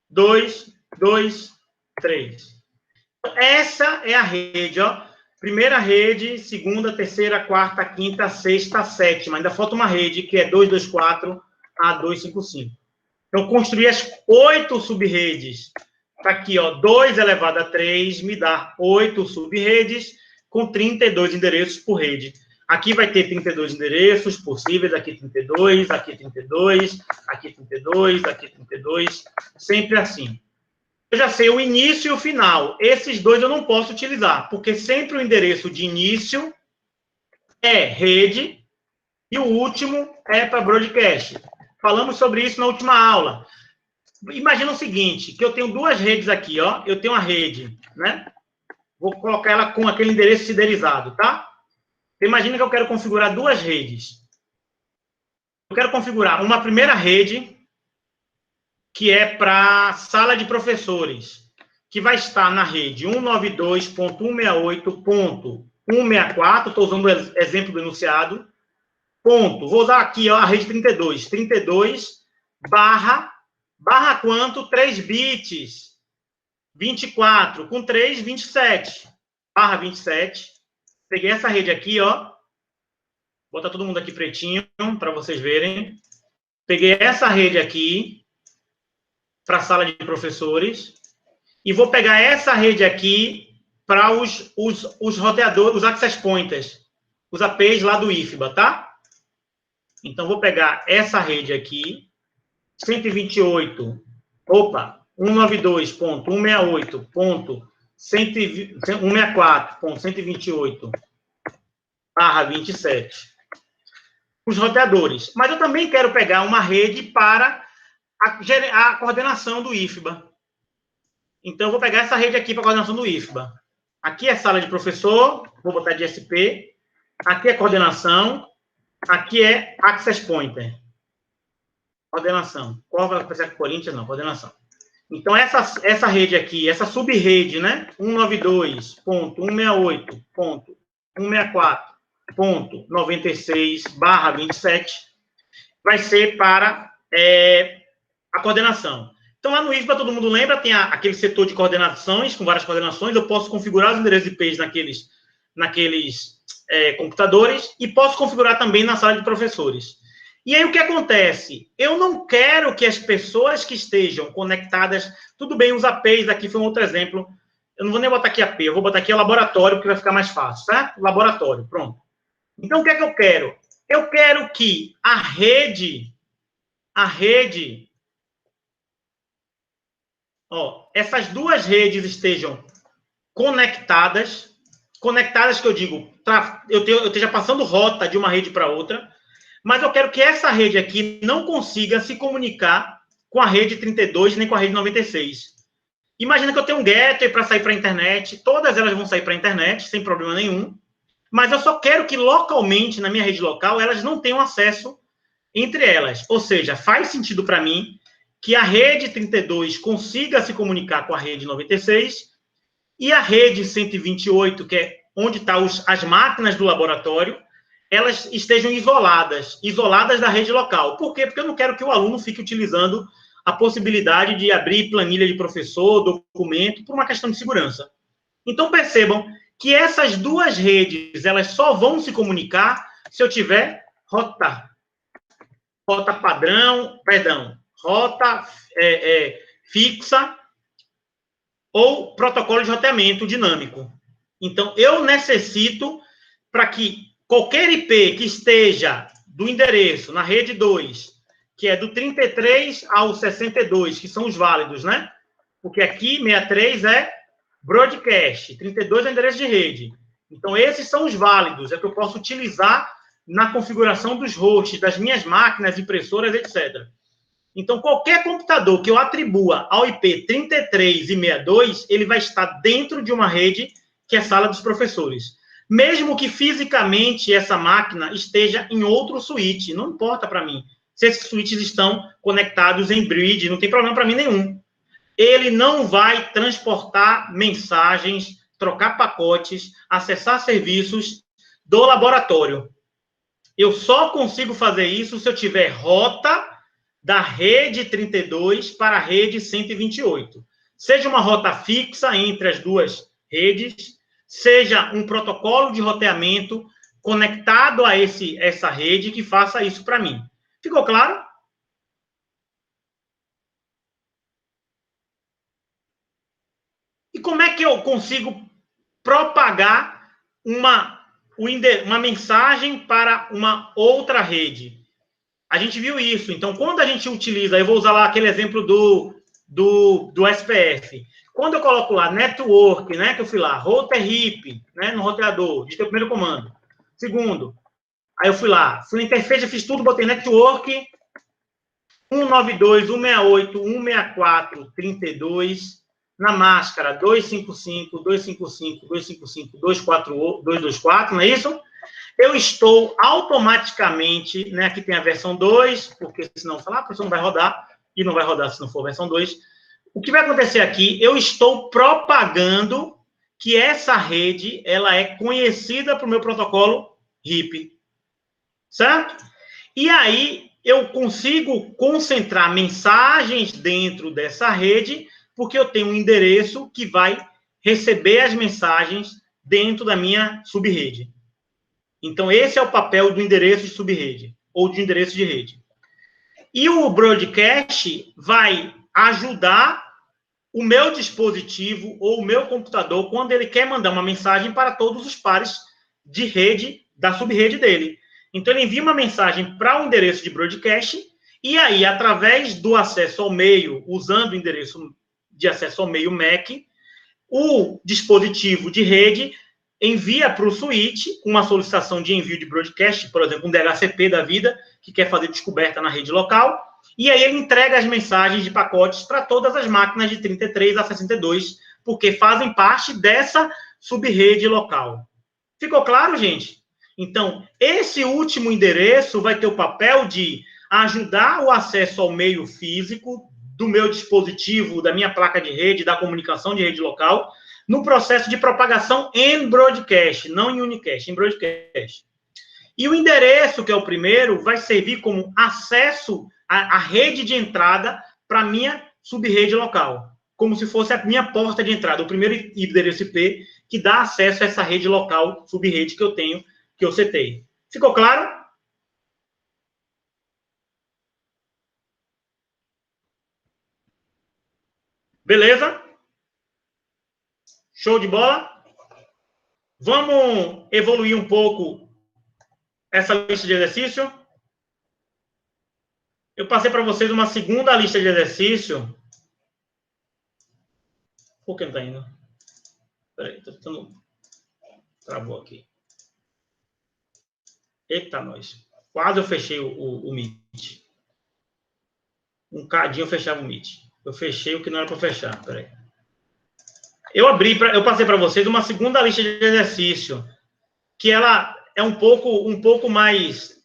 2, 2, 3. Essa é a rede, ó. Primeira rede, segunda, terceira, quarta, quinta, sexta, sétima. Ainda falta uma rede, que é 224 a 255. Então, construir as 8 sub-redes. Está aqui, ó, 2 elevado a 3 me dá 8 sub-redes com 32 endereços por rede. Aqui vai ter 32 endereços possíveis, aqui 32, aqui 32, aqui 32, aqui 32, sempre assim. Eu já sei o início e o final. Esses dois eu não posso utilizar, porque sempre o endereço de início é rede e o último é para broadcast. Falamos sobre isso na última aula. Imagina o seguinte, que eu tenho duas redes aqui, ó. Eu tenho uma rede, né? Vou colocar ela com aquele endereço siderizado, tá? Imagina que eu quero configurar duas redes. Eu quero configurar uma primeira rede, que é para sala de professores, que vai estar na rede 192.168.164, estou usando o exemplo do enunciado, ponto, vou usar aqui ó, a rede 32 barra quanto? 3 bits, 24, com 3, 27, barra 27, peguei essa rede aqui, ó, vou botar todo mundo aqui pretinho, para vocês verem, peguei essa rede aqui, para a sala de professores, e vou pegar essa rede aqui para os roteadores, os access pointers, os APs lá do IFBA, tá? Então, vou pegar essa rede aqui, 192.168.164.128/27, os roteadores. Mas eu também quero pegar uma rede para a coordenação do IFBA. Então, eu vou pegar essa rede aqui para a coordenação do IFBA. Aqui é sala de professor, vou botar de SP. Aqui é coordenação. Aqui é access pointer. Coordenação. Qual vai aparecer com Corinthians? Não, coordenação. Então, essa rede aqui, essa sub-rede, né? 192.168.164.96/27 vai ser para a coordenação. Então, lá no IFBA, todo mundo lembra, tem aquele setor de coordenações, com várias coordenações, eu posso configurar os endereços IPs naqueles computadores e posso configurar também na sala de professores. E aí, o que acontece? Eu não quero que as pessoas que estejam conectadas... Tudo bem, os APs aqui foi um outro exemplo. Eu não vou nem botar aqui AP, eu vou botar aqui laboratório, porque vai ficar mais fácil, certo? Laboratório, pronto. Então, o que é que eu quero? Eu quero que a rede, essas duas redes estejam conectadas que eu digo, eu esteja passando rota de uma rede para outra, mas eu quero que essa rede aqui não consiga se comunicar com a rede 32 nem com a rede 96. Imagina que eu tenho um gateway para sair para a internet, todas elas vão sair para a internet, sem problema nenhum, mas eu só quero que localmente, na minha rede local, elas não tenham acesso entre elas. Ou seja, faz sentido para mim que a rede 32 consiga se comunicar com a rede 96 e a rede 128, que é onde estão as máquinas do laboratório, elas estejam isoladas da rede local. Por quê? Porque eu não quero que o aluno fique utilizando a possibilidade de abrir planilha de professor, documento, por uma questão de segurança. Então, percebam que essas duas redes, elas só vão se comunicar se eu tiver rota fixa ou protocolo de roteamento dinâmico. Então, eu necessito, para que qualquer IP que esteja do endereço na rede 2, que é do 33 ao 62, que são os válidos, né? Porque aqui 63 é broadcast, 32 é endereço de rede. Então, esses são os válidos, é que eu posso utilizar na configuração dos hosts, das minhas máquinas, impressoras, etc. Então, qualquer computador que eu atribua ao IP 33 e 62, ele vai estar dentro de uma rede que é a sala dos professores. Mesmo que fisicamente essa máquina esteja em outro switch, não importa para mim. Se esses switches estão conectados em bridge, não tem problema para mim nenhum. Ele não vai transportar mensagens, trocar pacotes, acessar serviços do laboratório. Eu só consigo fazer isso se eu tiver rota da rede 32 para a rede 128. Seja uma rota fixa entre as duas redes, seja um protocolo de roteamento conectado a essa rede que faça isso para mim. Ficou claro? E como é que eu consigo propagar uma mensagem para uma outra rede? A gente viu isso. Então, quando a gente utiliza, eu vou usar lá aquele exemplo do SPF. Quando eu coloco lá network, né, que eu fui lá, router RIP, né, no roteador, digitei o primeiro comando. Segundo, aí eu fui lá, fui na interface, fiz tudo, botei network 192, 168, 164, 32, na máscara 255, 255, 255, 224, não é isso? Eu estou automaticamente, né, aqui tem a versão 2, porque senão falar, a pessoa não vai rodar, e não vai rodar se não for a versão 2. O que vai acontecer aqui, eu estou propagando que essa rede, ela é conhecida para o meu protocolo RIP, certo? E aí, eu consigo concentrar mensagens dentro dessa rede, porque eu tenho um endereço que vai receber as mensagens dentro da minha subrede. Então, esse é o papel do endereço de subrede, ou de endereço de rede. E o broadcast vai ajudar o meu dispositivo ou o meu computador quando ele quer mandar uma mensagem para todos os pares de rede da subrede dele. Então, ele envia uma mensagem para o endereço de broadcast e aí, através do acesso ao meio, usando o endereço de acesso ao meio MAC, o dispositivo de rede envia para o switch uma solicitação de envio de broadcast, por exemplo, um DHCP da vida, que quer fazer descoberta na rede local, e aí ele entrega as mensagens de pacotes para todas as máquinas de 33 a 62, porque fazem parte dessa subrede local. Ficou claro, gente? Então, esse último endereço vai ter o papel de ajudar o acesso ao meio físico do meu dispositivo, da minha placa de rede, da comunicação de rede local, no processo de propagação em broadcast, não em unicast, em broadcast. E o endereço, que é o primeiro, vai servir como acesso à rede de entrada para a minha subrede local, como se fosse a minha porta de entrada, o primeiro endereço IP que dá acesso a essa rede local, subrede que eu tenho, que eu setei. Ficou claro? Beleza? Show de bola? Vamos evoluir um pouco essa lista de exercício? Eu passei para vocês uma segunda lista de exercício. Por que não está indo? Peraí, estou tentando... Travou aqui. Eita, nós. Quase eu fechei o Meet. Um cadinho eu fechava o Meet. Eu fechei o que não era para fechar. Peraí. Eu passei para vocês uma segunda lista de exercício, que ela é um pouco mais,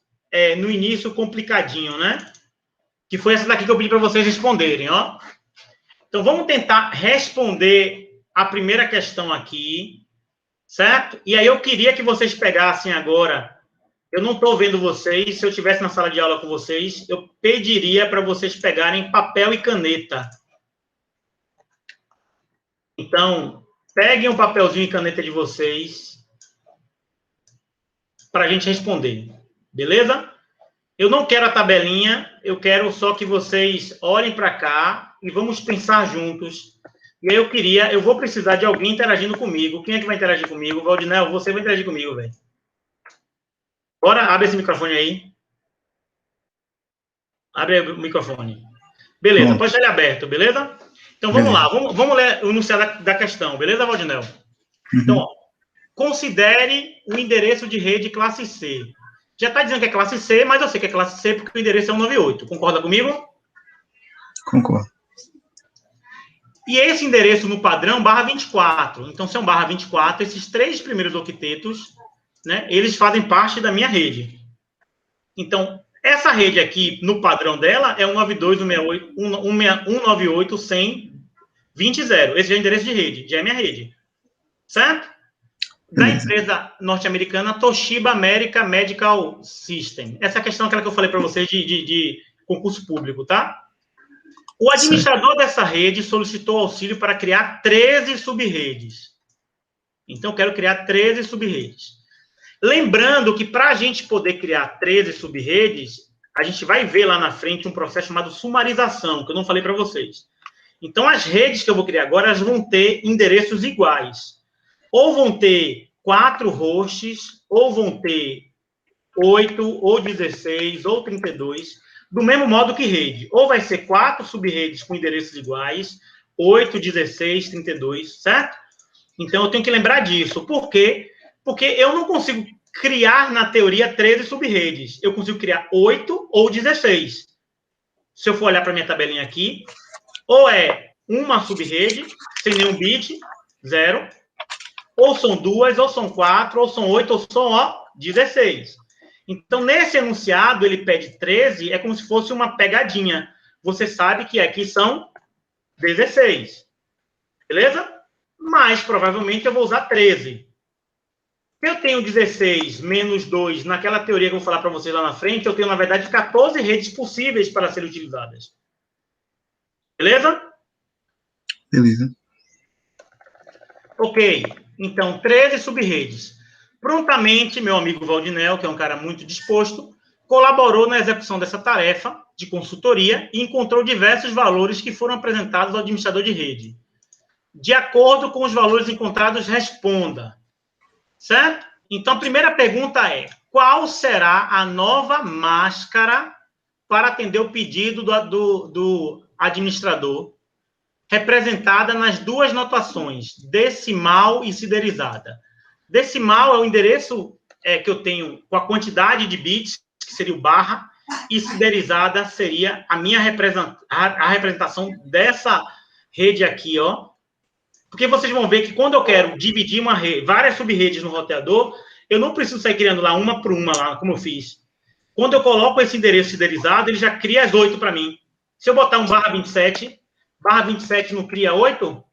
no início, complicadinho, né? Que foi essa daqui que eu pedi para vocês responderem, ó. Então, vamos tentar responder a primeira questão aqui, certo? E aí eu queria que vocês pegassem agora, eu não estou vendo vocês, se eu estivesse na sala de aula com vocês, eu pediria para vocês pegarem papel e caneta. Então, peguem um papelzinho e caneta de vocês para a gente responder, beleza? Eu não quero a tabelinha, eu quero só que vocês olhem para cá e vamos pensar juntos. E aí eu vou precisar de alguém interagindo comigo. Quem é que vai interagir comigo? Valdinel, você vai interagir comigo, velho. Bora, abre esse microfone aí. Abre o microfone. Beleza, pode deixar ele aberto, beleza? Então, vamos lá. Vamos ler o enunciado da questão, beleza, Valdinel? Então, ó, considere o endereço de rede classe C. Já está dizendo que é classe C, mas eu sei que é classe C porque o endereço é 198. Concorda comigo? Concordo. E esse endereço no padrão, barra 24. Então, se é um barra 24, esses 3 primeiros octetos, né, eles fazem parte da minha rede. Então, essa rede aqui, no padrão dela, é 198.168.100.20.0. Esse é o endereço de rede, já é minha rede. Certo? Da empresa norte-americana Toshiba America Medical System. Essa questão é aquela que eu falei para vocês de concurso público, tá? O administrador dessa rede solicitou auxílio para criar 13 sub-redes. Então, eu quero criar 13 sub-redes. Lembrando que para a gente poder criar 13 sub-redes, a gente vai ver lá na frente um processo chamado sumarização, que eu não falei para vocês. Então, as redes que eu vou criar agora, elas vão ter endereços iguais. Ou vão ter 4 hosts, ou vão ter 8, ou 16, ou 32, do mesmo modo que rede. Ou vai ser 4 sub-redes com endereços iguais, 8, 16, 32, certo? Então, eu tenho que lembrar disso. Por quê? Porque eu não consigo criar, na teoria, 13 sub-redes. Eu consigo criar 8 ou 16. Se eu for olhar para a minha tabelinha aqui, ou é uma sub-rede, sem nenhum bit, 0, ou são 2, ou são 4, ou são 8, ou são 16. Então, nesse enunciado, ele pede 13, é como se fosse uma pegadinha. Você sabe que aqui são 16. Beleza? Mas, provavelmente, eu vou usar 13. Se eu tenho 16 menos 2, naquela teoria que eu vou falar para vocês lá na frente, eu tenho, na verdade, 14 redes possíveis para serem utilizadas. Beleza? Beleza. Ok. Então, 13 sub-redes. Prontamente, meu amigo Valdinel, que é um cara muito disposto, colaborou na execução dessa tarefa de consultoria e encontrou diversos valores que foram apresentados ao administrador de rede. De acordo com os valores encontrados, responda. Certo? Então, a primeira pergunta é: qual será a nova máscara para atender o pedido do administrador, representada nas duas notações, decimal e siderizada? Decimal é o endereço que eu tenho com a quantidade de bits, que seria o barra, e siderizada seria a minha representação dessa rede aqui, ó. Porque vocês vão ver que quando eu quero dividir uma rede, várias sub-redes no roteador, eu não preciso sair criando lá uma por uma, lá, como eu fiz. Quando eu coloco esse endereço siderizado, ele já cria as 8 para mim. Se eu botar um barra 27 não cria 8?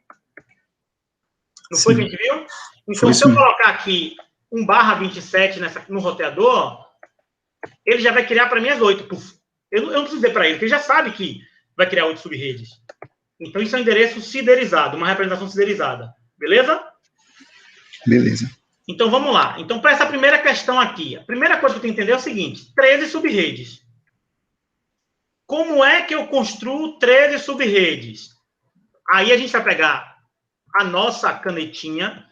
Não foi que a gente viu? Então, se eu colocar aqui um barra 27 no roteador, ele já vai criar para mim as 8. Eu não preciso dizer para ele, porque ele já sabe que vai criar 8 sub-redes. Então, isso é um endereço siderizado, uma representação siderizada. Beleza? Beleza. Então, vamos lá. Então, para essa primeira questão aqui, a primeira coisa que eu tenho que entender é o seguinte: 13 sub-redes. Como é que eu construo 13 sub-redes? Aí a gente vai pegar a nossa canetinha.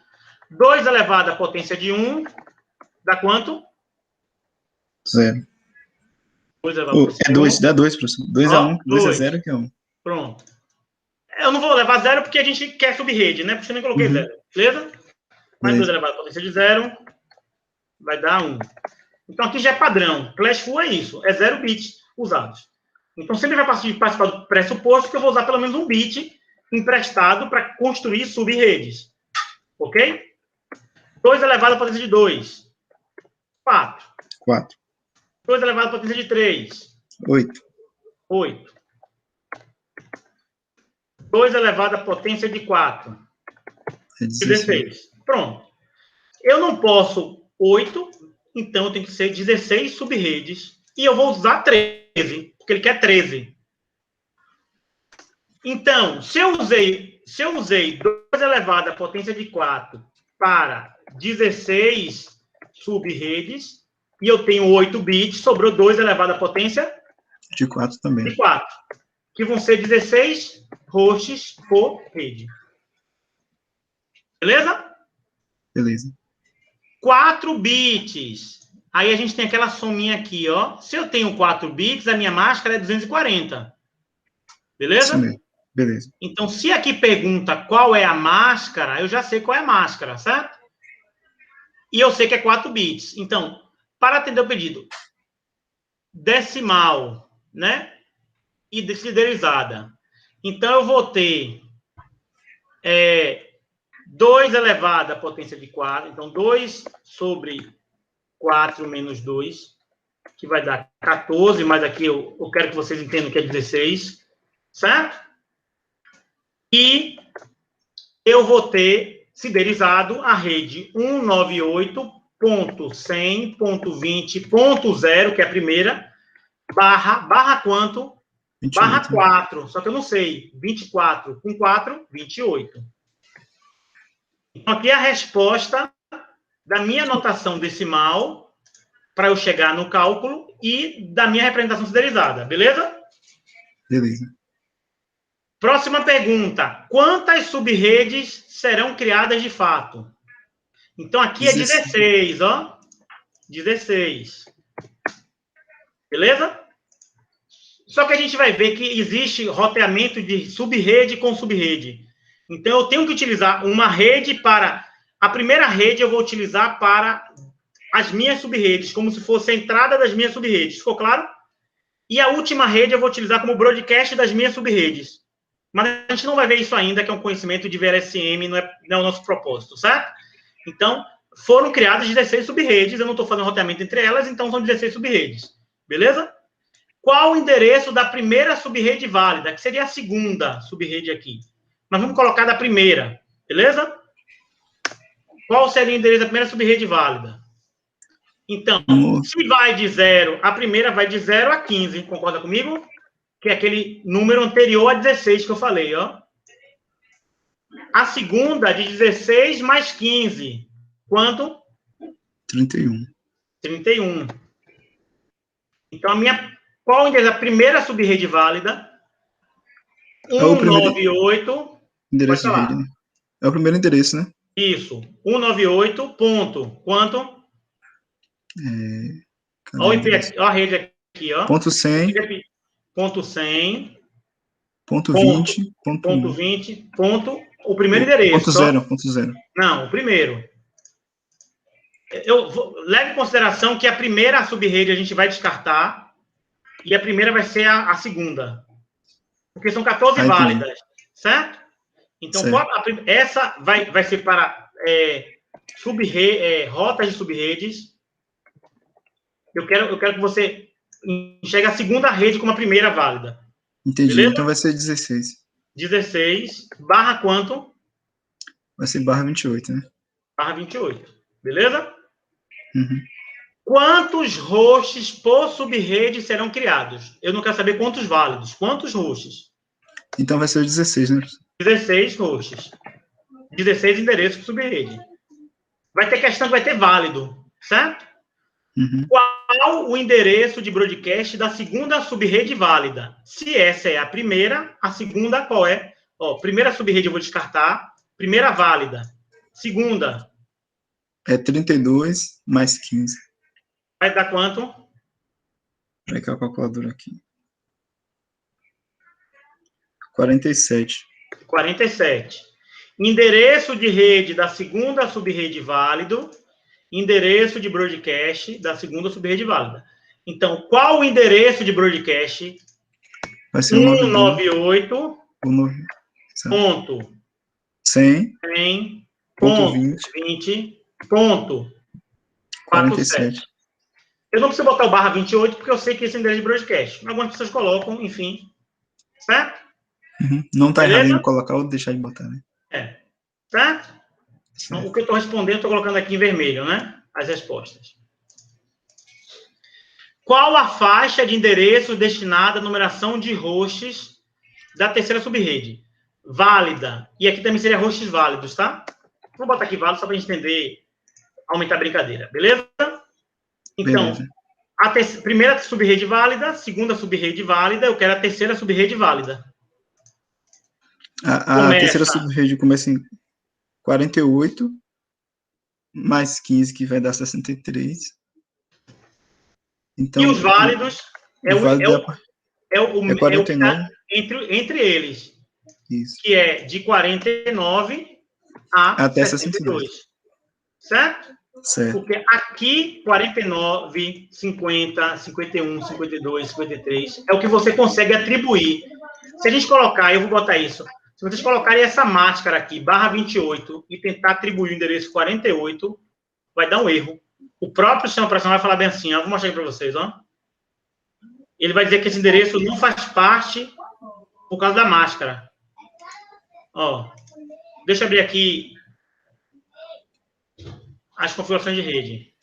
2 elevado à potência de 1 dá quanto? 0. 2 elevado à potência É de 2, 1. dá 2, professor. 2 a 1, 2 a 2. 0 que é 1. Pronto. Eu não vou levar 0 porque a gente quer subrede, né? Porque eu nem coloquei 0. Beleza? Mas 2 elevado à potência de 0 vai dar 1. Então, aqui já é padrão. Flash full é isso. É 0 bits usados. Então, sempre vai participar do pressuposto que eu vou usar pelo menos um bit emprestado para construir subredes. Ok? 2 elevado à potência de 2. 4. 4. 2 elevado à potência de 3. 8. 8. 2 elevado à potência de 4. É 16. Pronto. Eu não posso 8, então eu tenho que ser 16 subredes. E eu vou usar 13, porque ele quer 13. Então, se eu usei 2 elevado à potência de 4 para 16 subredes, e eu tenho 8 bits, sobrou 2 elevado à potência de 4 também. De 4, que vão ser 16 hosts por rede. Beleza? Beleza. 4 bits. Aí a gente tem aquela sominha aqui, ó. Se eu tenho 4 bits, a minha máscara é 240. Beleza? Isso mesmo. Beleza. Então, se aqui pergunta qual é a máscara, eu já sei qual é a máscara, certo? E eu sei que é 4 bits. Então, para atender o pedido, decimal, né? E deciderizada. Então, eu vou ter 2 elevado à potência de 4. Então, 2 sobre 4 menos 2, que vai dar 14, mas aqui eu quero que vocês entendam que é 16, certo? E eu vou ter siderizado a rede 198.100.20.0, que é a primeira, barra quanto? 28, barra 4, só que eu não sei. 24 com 4, 28. Então, aqui é a resposta da minha notação decimal para eu chegar no cálculo e da minha representação siderizada, beleza? Beleza. Próxima pergunta. Quantas subredes serão criadas de fato? Então, aqui 16. é 16, ó. 16. Beleza? Só que a gente vai ver que existe roteamento de subrede com subrede. Então, eu tenho que utilizar uma rede para... A primeira rede eu vou utilizar para as minhas subredes, como se fosse a entrada das minhas subredes. Ficou claro? E a última rede eu vou utilizar como broadcast das minhas subredes. Mas a gente não vai ver isso ainda, que é um conhecimento de VLSM, não é o nosso propósito, certo? Então, foram criadas 16 subredes, eu não estou fazendo roteamento entre elas, então são 16 subredes. Beleza? Qual o endereço da primeira subrede válida, que seria a segunda subrede aqui? Nós vamos colocar da primeira, beleza? Qual seria o endereço da primeira subrede válida? Então, se vai de 0, a primeira vai de 0 a 15, concorda comigo? Que é aquele número anterior a 16 que eu falei, ó. A segunda de 16 mais 15. Quanto? 31. 31. Então, qual o endereço da primeira subrede válida? 198. Endereço de rede, né? É o primeiro endereço, né? Isso. 198. Ponto. Quanto? Olha o IP aqui, olha a rede aqui, ó. Ponto 100. Ponto 100. Ponto 20. Ponto 20. Ponto. O primeiro endereço. Ponto 0. Não, o primeiro. Leve em consideração que a primeira subrede a gente vai descartar e a primeira vai ser a segunda. Porque são 14 válidas, certo? Então, certo. Essa vai ser para rotas de subredes. Eu quero que você enxergue a segunda rede como a primeira válida. Entendi. Beleza? Então vai ser 16. 16, barra quanto? Vai ser barra 28, né? Barra 28. Beleza? Uhum. Quantos hosts por subrede serão criados? Eu não quero saber quantos válidos. Quantos hosts? Então vai ser o 16, né? 16 hosts. 16 endereços por subrede. Vai ter questão que vai ter válido, certo? Uhum. Qual o endereço de broadcast da segunda subrede válida? Se essa é a primeira, a segunda qual é? Ó, primeira subrede eu vou descartar. Primeira válida. Segunda. É 32 mais 15. Vai dar quanto? Vai que a calculadora aqui. 47. 47. Endereço de rede da segunda subrede válido. Endereço de broadcast da segunda subrede válida. Então, qual o endereço de broadcast? Vai ser 198. 100. 100. Ponto 20. Ponto 47. Eu não preciso botar o barra 28, porque eu sei que esse é o endereço de broadcast. Algumas pessoas colocam, enfim. Certo? Não está Beleza? errado em colocar ou deixar de botar, né? Certo? Então, o que eu estou respondendo, estou colocando aqui em vermelho, né? As respostas. Qual a faixa de endereço destinada à numeração de hosts da terceira subrede? Válida. E aqui também seria hosts válidos, tá? Vou botar aqui válido só para a gente entender, aumentar a brincadeira. Beleza? Então, Beleza. a primeira subrede válida, segunda subrede válida, eu quero a terceira subrede válida. A terceira subrede começa em 48, mais 15, que vai dar 63. Então, e os válidos é 49. Entre eles. Isso. Que é de 49 a até 62. 62. Certo? Certo. Porque aqui, 49, 50, 51, 52, 53, é o que você consegue atribuir. Se a gente colocar, eu vou botar isso, se vocês colocarem essa máscara aqui, barra 28, e tentar atribuir o endereço 48, vai dar um erro. O próprio sistema operacional vai falar bem assim, ó, vou mostrar aqui para vocês, ó. Ele vai dizer que esse endereço não faz parte por causa da máscara. Ó, deixa eu abrir aqui as configurações de rede.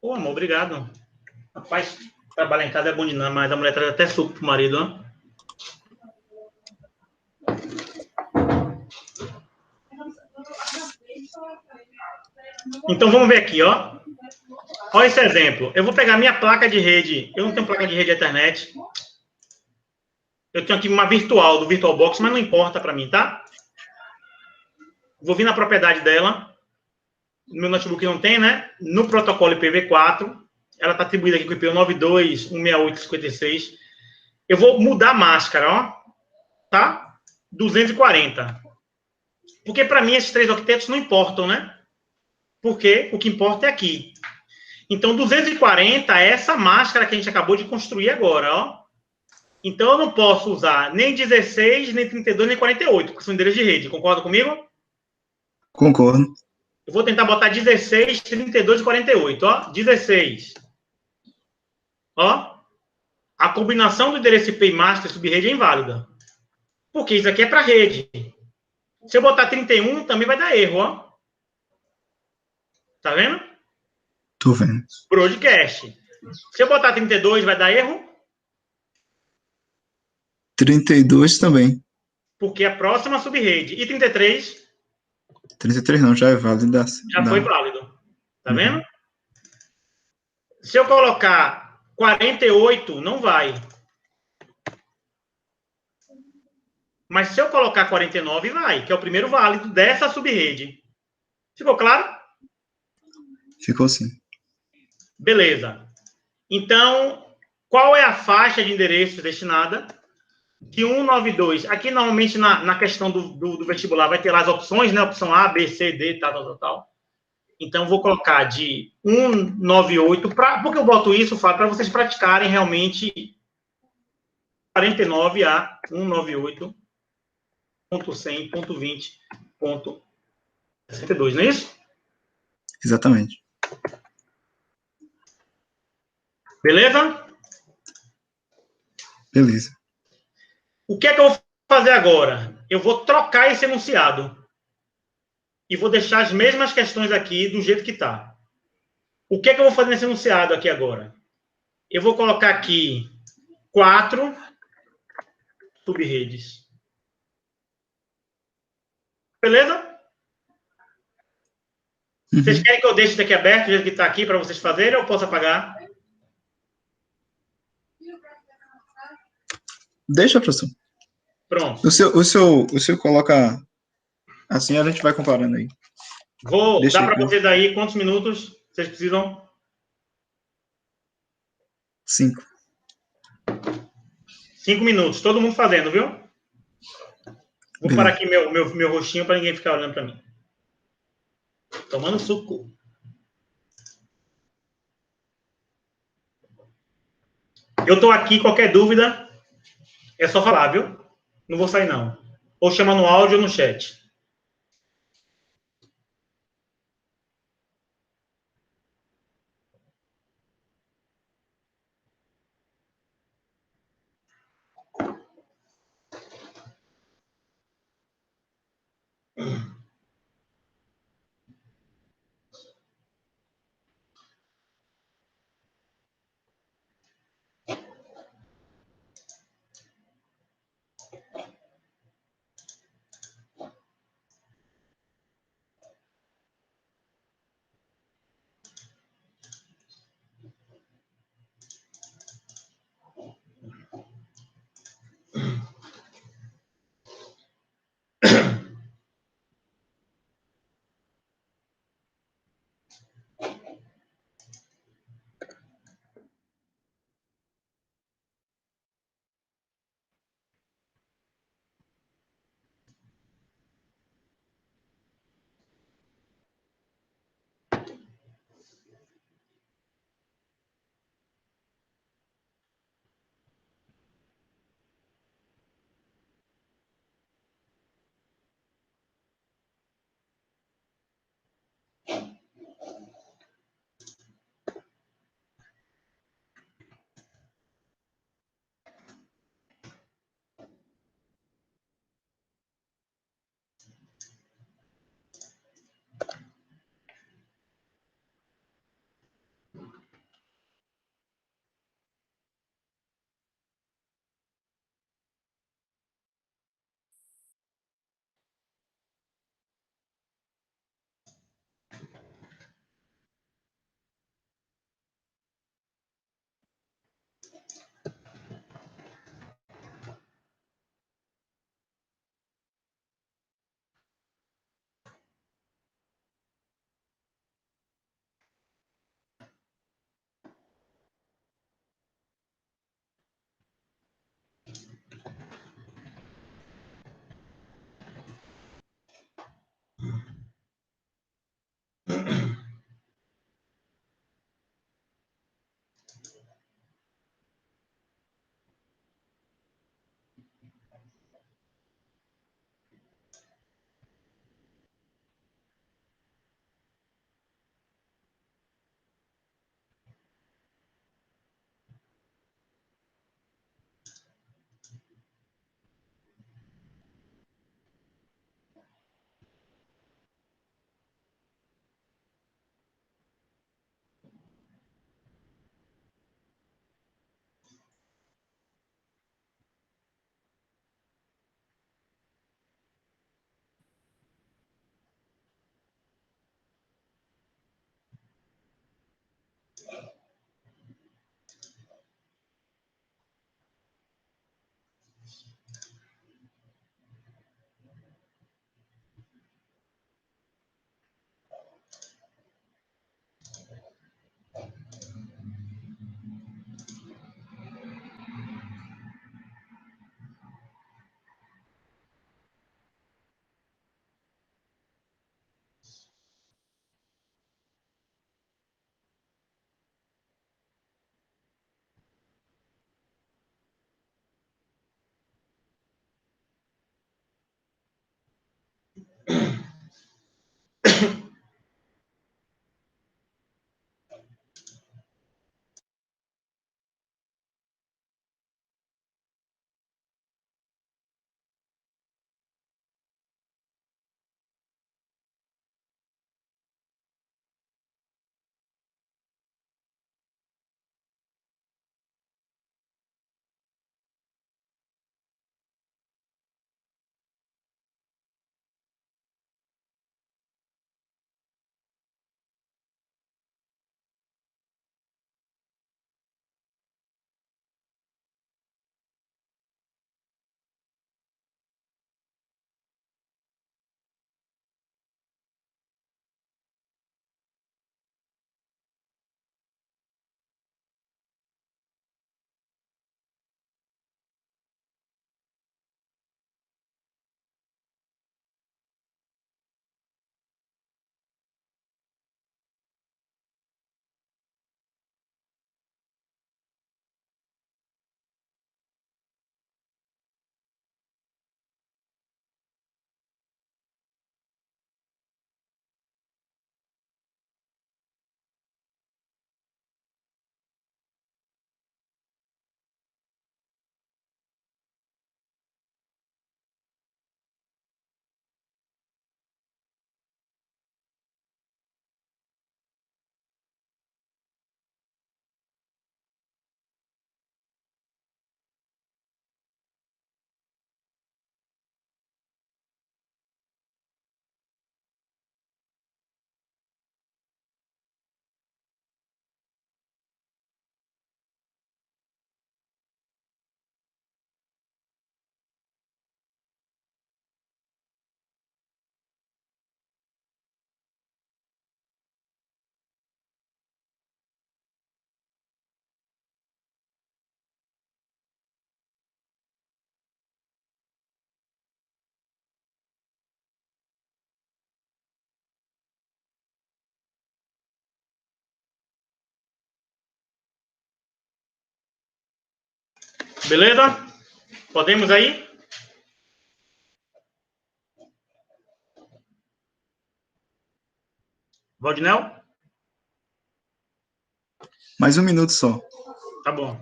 Ô, amor, obrigado. Rapaz, trabalhar em casa é bom demais, mas a mulher traz até suco pro marido, ó. Então, vamos ver aqui, ó. Olha esse exemplo. Eu vou pegar minha placa de rede. Eu não tenho placa de rede Ethernet. Eu tenho aqui uma virtual, do VirtualBox, mas não importa para mim, tá? Vou vir na propriedade dela. No meu notebook não tem, né? No protocolo IPv4. Ela está atribuída aqui com o IP 92.168.56. Eu vou mudar a máscara, ó. Tá? 240. Porque para mim esses 3 octetos não importam, né? Porque o que importa é aqui. Então, 240 é essa máscara que a gente acabou de construir agora, ó. Então, eu não posso usar nem 16, nem 32, nem 48, porque são endereços de rede. Concorda comigo? Concordo. Eu vou tentar botar 16, 32 e 48, ó. 16. Ó. A combinação do endereço IP master e subrede é inválida. Porque isso aqui é para rede. Se eu botar 31, também vai dar erro, ó. Tá vendo? Tô vendo. Broadcast. Se eu botar 32, vai dar erro? 32 também. Porque a próxima subrede. E 33? 33 não, já é válido. Já foi válido. Tá vendo? Se eu colocar 48, não vai. Mas se eu colocar 49, vai, que é o primeiro válido dessa subrede. Ficou claro? Ficou sim. Beleza. Então, qual é a faixa de endereço destinada? De 192. Aqui, normalmente, na questão do vestibular, vai ter lá as opções, né? Opção A, B, C, D, tal. Então, vou colocar de 198. Por que eu boto isso, Fábio? Para vocês praticarem realmente 49 a 198.100.20.62, não é isso? Exatamente. Beleza? Beleza. O que é que eu vou fazer agora? Eu vou trocar esse enunciado. E vou deixar as mesmas questões aqui do jeito que está. O que é que eu vou fazer nesse enunciado aqui agora? Eu vou colocar aqui 4 subredes. Beleza? Vocês querem que eu deixe isso aqui aberto, do jeito que está aqui, para vocês fazerem, ou eu posso apagar? Deixa, professor. Pronto. O seu coloca assim, a gente vai comparando aí. Vou dar para vocês aí quantos minutos vocês precisam? 5. 5 minutos. Todo mundo fazendo, viu? Vou parar aqui meu rostinho para ninguém ficar olhando para mim. Tomando suco. Eu tô aqui, qualquer dúvida, é só falar, viu? Não vou sair, não. Ou chama no áudio ou no chat. Beleza? Podemos aí? Valdinel? Mais um minuto só. Tá bom.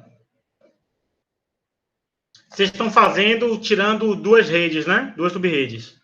Vocês estão fazendo, tirando duas redes, né? Duas sub-redes.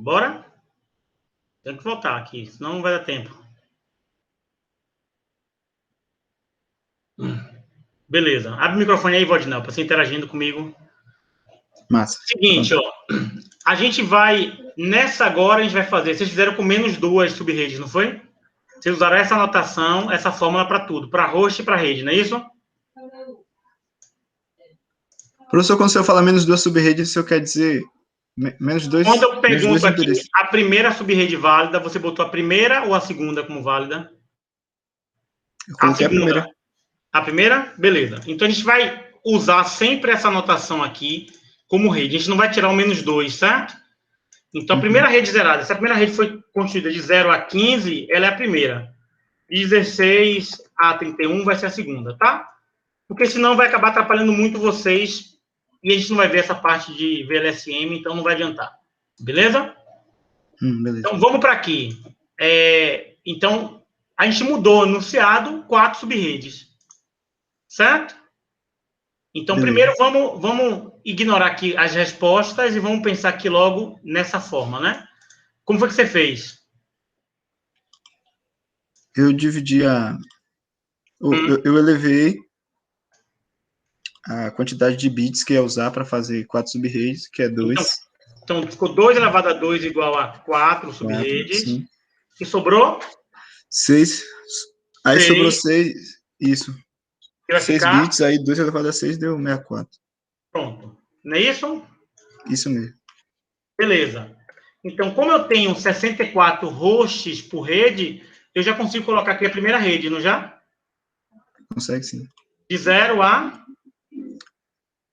Bora? Tem que voltar aqui, senão não vai dar tempo. Beleza. Abre o microfone aí, Valdinel, para você interagindo comigo. Massa. Seguinte, ó. A gente vai, nessa agora, a gente vai fazer. Vocês fizeram com menos duas sub-redes, não foi? Vocês usaram essa anotação, essa fórmula para tudo, para host e para rede, não é isso? Professor, quando o senhor fala menos duas sub-redes, o senhor quer dizer menos dois? Quando eu pergunto aqui endereços. a primeira sub-rede válida, você botou a primeira ou a segunda como válida? Eu coloquei a primeira. A primeira? Beleza. Então, a gente vai usar sempre essa anotação aqui como rede. A gente não vai tirar o menos 2, certo? Então, a primeira rede zerada, se a primeira rede foi constituída de 0 a 15, ela é a primeira. De 16 a 31 vai ser a segunda, tá? Porque senão vai acabar atrapalhando muito vocês e a gente não vai ver essa parte de VLSM, então não vai adiantar. Beleza? Beleza. Então, vamos para aqui. Então, a gente mudou no enunciado 4 sub-redes. Certo? Então, Beleza. primeiro vamos ignorar aqui as respostas e vamos pensar aqui logo nessa forma, né? Como foi que você fez? Eu dividi eu elevei a quantidade de bits que ia usar para fazer 4 sub-redes, que é 2. Então, ficou 2 elevado a 2 igual a 4 sub-redes. E sobrou? 6. Aí 6. sobrou 6. Isso. Que vai 6 ficar? bits, aí 2 elevado a 6 deu 64. Pronto. Não é isso? Isso mesmo. Beleza. Então, como eu tenho 64 hosts por rede, eu já consigo colocar aqui a primeira rede, não já? Consegue sim. De 0 a?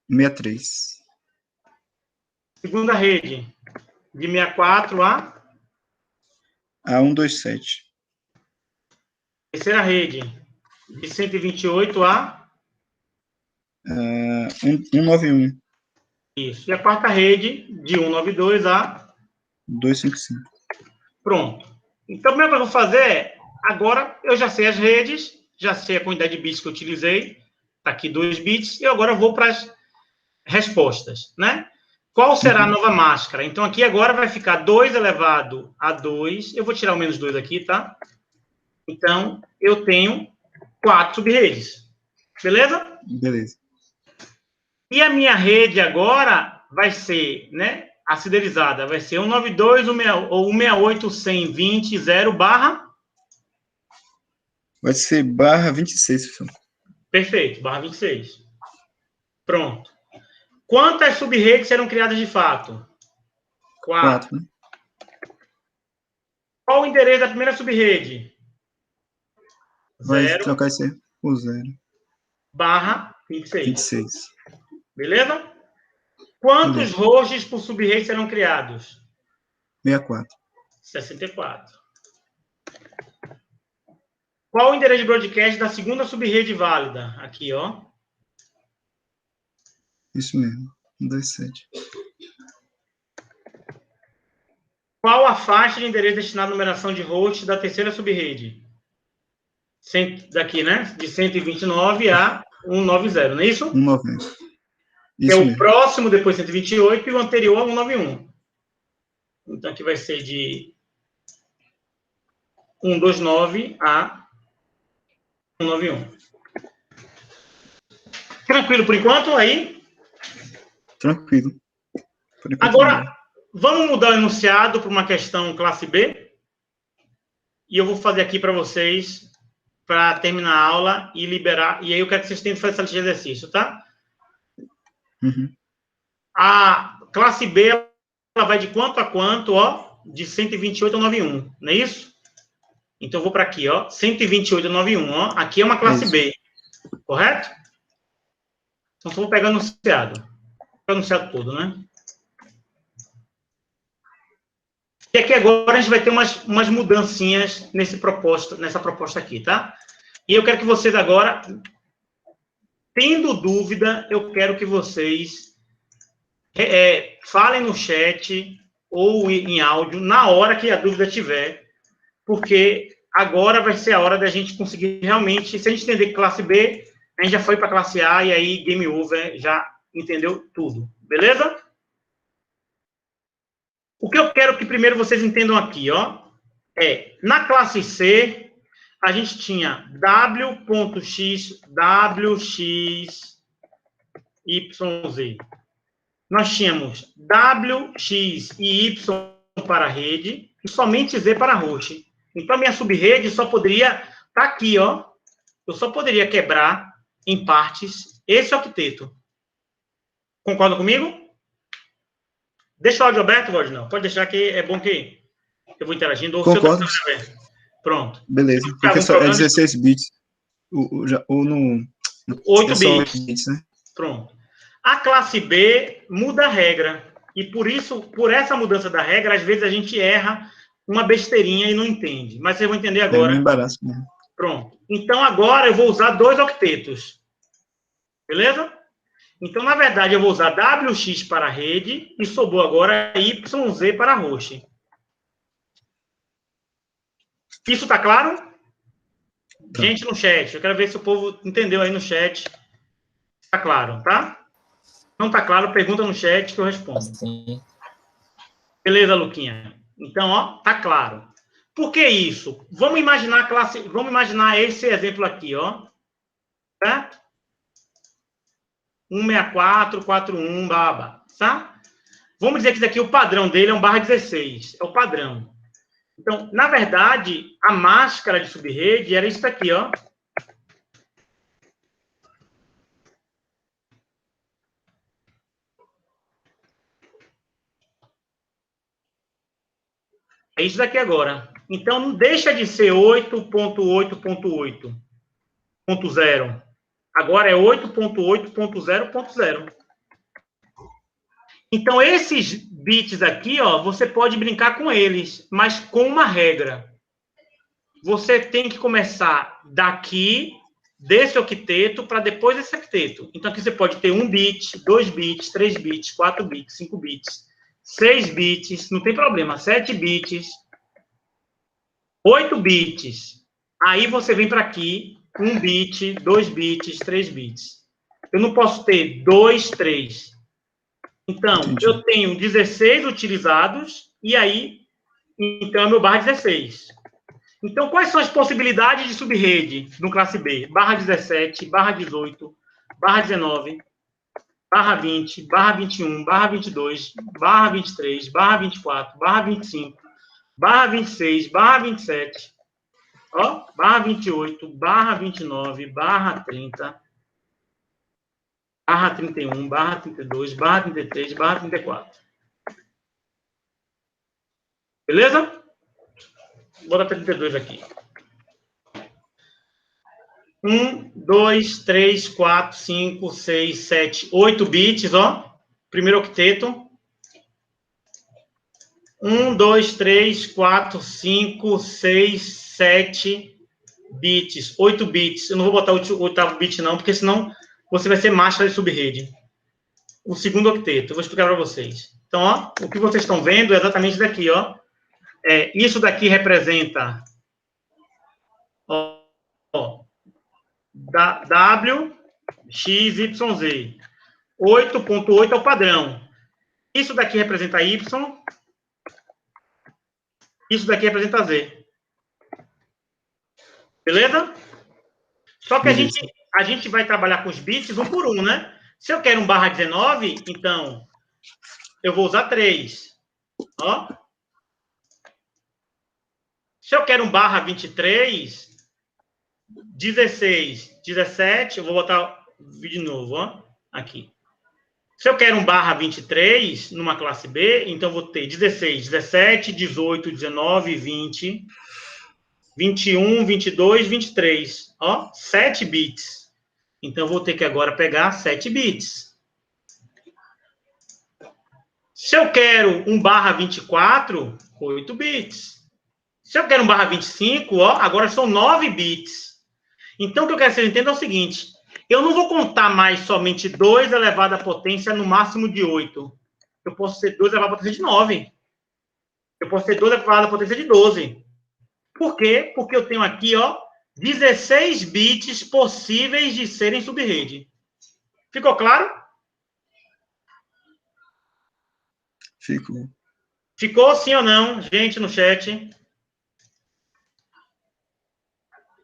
63. Segunda rede. De 64 a? A 127. Terceira rede. De 128 a? 191. Isso. E a quarta rede, de 192 a? 255. Pronto. Então, a primeira coisa que eu vou fazer é, agora eu já sei as redes, já sei a quantidade de bits que eu utilizei, está aqui 2 bits, e agora eu vou para as respostas, né? Qual será a nova máscara? Então, aqui agora vai ficar 2 elevado a 2, eu vou tirar o menos 2 aqui, tá? Então, eu tenho 4 sub-redes. Beleza? Beleza. E a minha rede agora vai ser, né, a cidelizada, vai ser 192 ou 168 120 0 barra? Vai ser barra 26, professor. Perfeito, barra 26. Pronto. Quantas sub-redes serão criadas de fato? 4. Né? Qual o endereço da primeira sub-rede? Vai 0, trocar esse por 0. barra 26. 26. Beleza? Quantos Beleza. hosts por sub-rede serão criados? 64. 64. Qual o endereço de broadcast da segunda sub-rede válida? Aqui, ó. Isso mesmo. 127. Qual a faixa de endereço destinada à numeração de host da terceira sub-rede? Daqui, né? De 129 a 190, não é isso? 190. Que é Isso o mesmo. próximo depois 128 e o anterior a 191. Então, aqui vai ser de 129 a 191. Tranquilo por enquanto aí? Tranquilo. Por enquanto, Agora, não. vamos mudar o enunciado para uma questão classe B? E eu vou fazer aqui para vocês, para terminar a aula e liberar. E aí eu quero que vocês tentem fazer essa lista de exercício, tá? Uhum. A classe B, ela vai de quanto a quanto, ó? De 128 a 91, não é isso? Então, eu vou para aqui, ó. 128 a 91, ó. Aqui é uma classe B, correto? Então, só vou pegar o enunciado. O enunciado todo, né? E aqui agora a gente vai ter umas mudancinhas nessa proposta aqui, tá? E eu quero que vocês agora, tendo dúvida, eu quero que vocês falem no chat ou em áudio na hora que a dúvida tiver, porque agora vai ser a hora da gente conseguir realmente, se a gente entender que classe B, a gente já foi para classe A e aí game over, já entendeu tudo, beleza? O que eu quero que primeiro vocês entendam aqui, ó, na classe C, a gente tinha W.x, WX, YZ. Nós tínhamos WX e Y para a rede e somente Z para a host. Então, a minha subrede só poderia estar aqui, ó. Eu só poderia quebrar em partes esse octeto. Concorda comigo? Deixa o áudio aberto, Valdinão. Pode deixar que é bom que eu vou interagindo. Concordo. Pronto. Beleza. Porque só é 16 bits. Ou no... 8 é só bits. 8 bits, né? Pronto. A classe B muda a regra. E por isso, por essa mudança da regra, às vezes a gente erra uma besteirinha e não entende. Mas vocês vão entender agora. É um embaraço mesmo. Pronto. Então, agora eu vou usar 2 octetos. Beleza? Então, na verdade, eu vou usar WX para a rede e sobrou agora YZ para a host. Isso está claro? Tá. Gente no chat, eu quero ver se o povo entendeu aí no chat. Está claro, tá? Não está claro, pergunta no chat que eu respondo. Sim. Beleza, Luquinha? Então, ó, tá claro. Por que isso? Vamos imaginar esse exemplo aqui, ó. Certo? 164, 41, baba, tá? Vamos dizer que isso aqui, o padrão dele é um /16. É o padrão. Então, na verdade, a máscara de subrede era isso aqui, ó. É isso daqui agora. Então, não deixa de ser 8.8.8.0. Agora é 8.8.0.0. Então, esses bits aqui, ó, você pode brincar com eles, mas com uma regra. Você tem que começar daqui, desse octeto, para depois desse octeto. Então, aqui você pode ter 1 bit, 2 bits, 3 bits, 4 bits, 5 bits, 6 bits, não tem problema, 7 bits, 8 bits. Aí você vem para aqui, 1 bit, 2 bits, 3 bits. Eu não posso ter 2, 3. Então, entendi. Eu tenho 16 utilizados, e aí, então, é meu /16. Então, quais são as possibilidades de subrede no classe B? /17, /18, /19, /20, /21, /22, /23, /24, /25, /26, /27, ó, /28, /29, /30, /31, /32, /33, /34. Beleza? Vou botar 32 aqui. 1, 2, 3, 4, 5, 6, 7, 8 bits, ó. Primeiro octeto. 1, 2, 3, 4, 5, 6, 7 bits. 8 bits. Eu não vou botar o oitavo bit, não, porque senão você vai ser master de subrede. O segundo octeto. Eu vou explicar para vocês. Então, ó, o que vocês estão vendo é exatamente isso daqui, ó. Isso daqui representa W, X, Y, Z. 8.8 é o padrão. Isso daqui representa Y. Isso daqui representa Z. Beleza? Só que a gente vai trabalhar com os bits um por um, né? Se eu quero um barra 19, então eu vou usar 3. Ó. Se eu quero um barra 23, 16, 17, eu vou botar de novo, ó, aqui. Se eu quero um barra 23 numa classe B, então eu vou ter 16, 17, 18, 19, 20, 21, 22, 23. Ó, 7 bits. Então eu vou ter que agora pegar 7 bits. Se eu quero um barra 24, 8 bits. Se eu quero um barra 25, ó, agora são 9 bits. Então, o que eu quero que vocês entendam é o seguinte. Eu não vou contar mais somente 2 elevado à potência no máximo de 8. Eu posso ter 2 elevado à potência de 9. Eu posso ter 2 elevado à potência de 12. Por quê? Porque eu tenho aqui, ó, 16 bits possíveis de serem subrede. Ficou claro? Ficou. Ficou sim ou não, gente, no chat?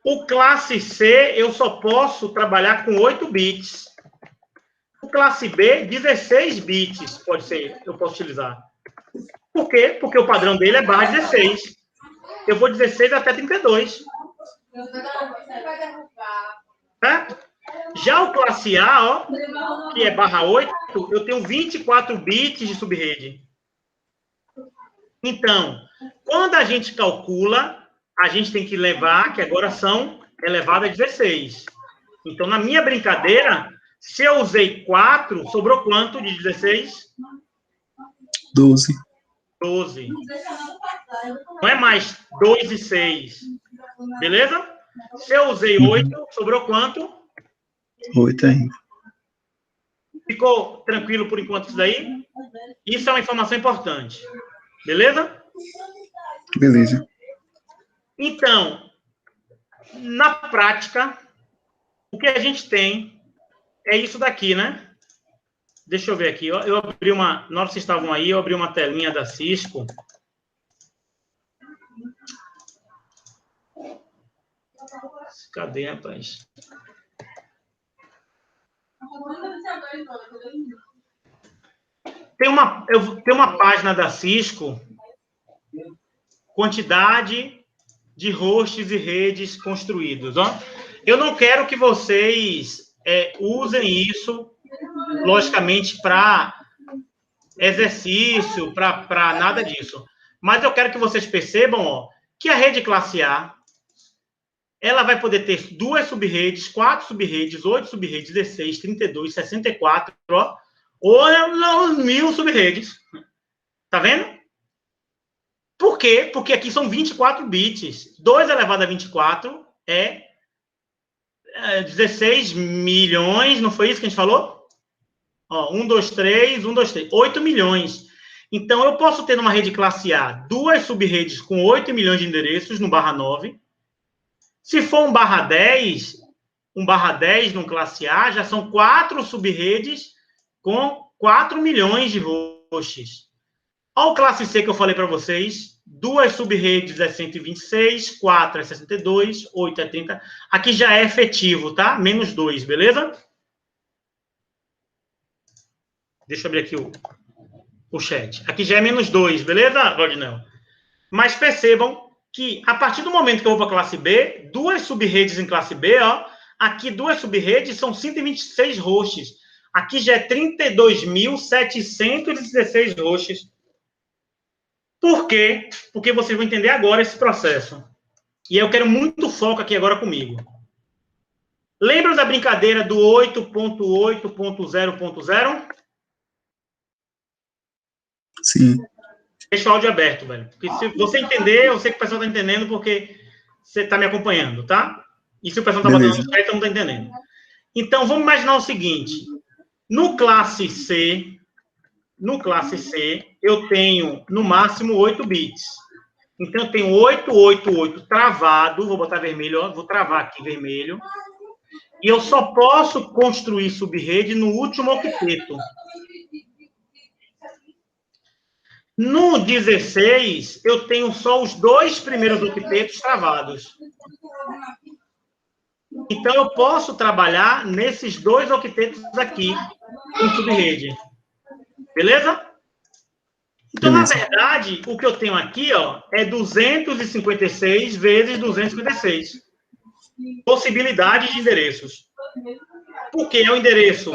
O classe C, eu só posso trabalhar com 8 bits. O classe B, 16 bits pode ser, eu posso utilizar. Por quê? Porque o padrão dele é barra 16. Eu vou 16 até 32. Certo? Já o classe A, ó, que é barra 8, eu tenho 24 bits de subrede. Então, quando a gente calcula, a gente tem que levar, que agora são elevado a 16. Então, na minha brincadeira, se eu usei 4, sobrou quanto de 16? 12. 12. Não é mais 2 e 6. Beleza? Se eu usei 8, sobrou quanto? 8 ainda. Ficou tranquilo por enquanto isso daí? Isso é uma informação importante. Beleza? Beleza. Então, na prática, o que a gente tem é isso daqui, né? Deixa eu ver aqui. Eu abri uma... Na hora que vocês estavam aí, eu abri uma telinha da Cisco. Cadê, rapaz? Tem uma página da Cisco, quantidade de hosts e redes construídos. Ó. Eu não quero que vocês usem isso, logicamente, para exercício, para nada disso. Mas eu quero que vocês percebam, ó, que a rede classe A, ela vai poder ter 2 subredes, 4 subredes, 8 subredes, 16, 32, 64, ó, ou 1000 subredes. Tá vendo? Por quê? Porque aqui são 24 bits. 2 elevado a 24 é 16 milhões, não foi isso que a gente falou? Ó, 1, 2, 3, 1, 2, 3. 8 milhões. Então, eu posso ter numa rede classe A 2 subredes com 8 milhões de endereços no barra 9. Se for um barra 10 no classe A, já são 4 subredes com 4 milhões de hosts. Olha o classe C que eu falei para vocês. 2 subredes é 126, 4 é 62, 8 é 30. Aqui já é efetivo, tá? Menos 2, beleza? Deixa eu abrir aqui o chat. Aqui já é menos 2, beleza, Valdinel? Mas percebam que, a partir do momento que eu vou para a classe B, 2 subredes em classe B, ó, aqui 2 subredes são 126 hosts. Aqui já é 32.716 hosts. Por quê? Porque vocês vão entender agora esse processo. E eu quero muito foco aqui agora comigo. Lembram da brincadeira do 8.8.0.0? Sim. Deixa o áudio aberto, velho. Porque se você entender, eu sei que o pessoal está entendendo porque você está me acompanhando, tá? E se o pessoal está botando no chat, eu não está entendendo. Então, vamos imaginar o seguinte. No classe C, eu tenho, no máximo, 8 bits. Então, eu tenho 888 travado. Vou botar vermelho, ó. Vou travar aqui vermelho. E eu só posso construir subrede no último octeto. No 16, eu tenho só os 2 primeiros octetos travados. Então, eu posso trabalhar nesses 2 octetos aqui, com subrede. Beleza? Então, na verdade, o que eu tenho aqui, ó, é 256 vezes 256. Possibilidade de endereços. Porque é o endereço...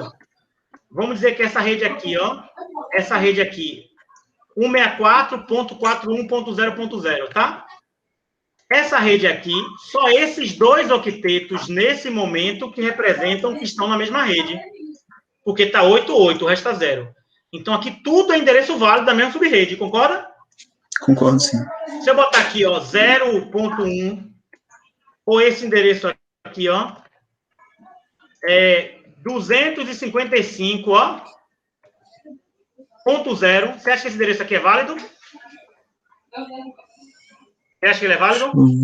Vamos dizer que essa rede aqui, ó, essa rede aqui, 164.41.0.0, tá? Essa rede aqui, só esses 2 octetos, nesse momento, que representam que estão na mesma rede. Porque está 88, o resto está 0. Então, aqui tudo é endereço válido da mesma subrede, concorda? Concordo, sim. Se eu botar aqui, ó, 0.1, ou esse endereço aqui, ó, é 255, ó, ponto 0. Você acha que esse endereço aqui é válido? Você acha que ele é válido? Deixa eu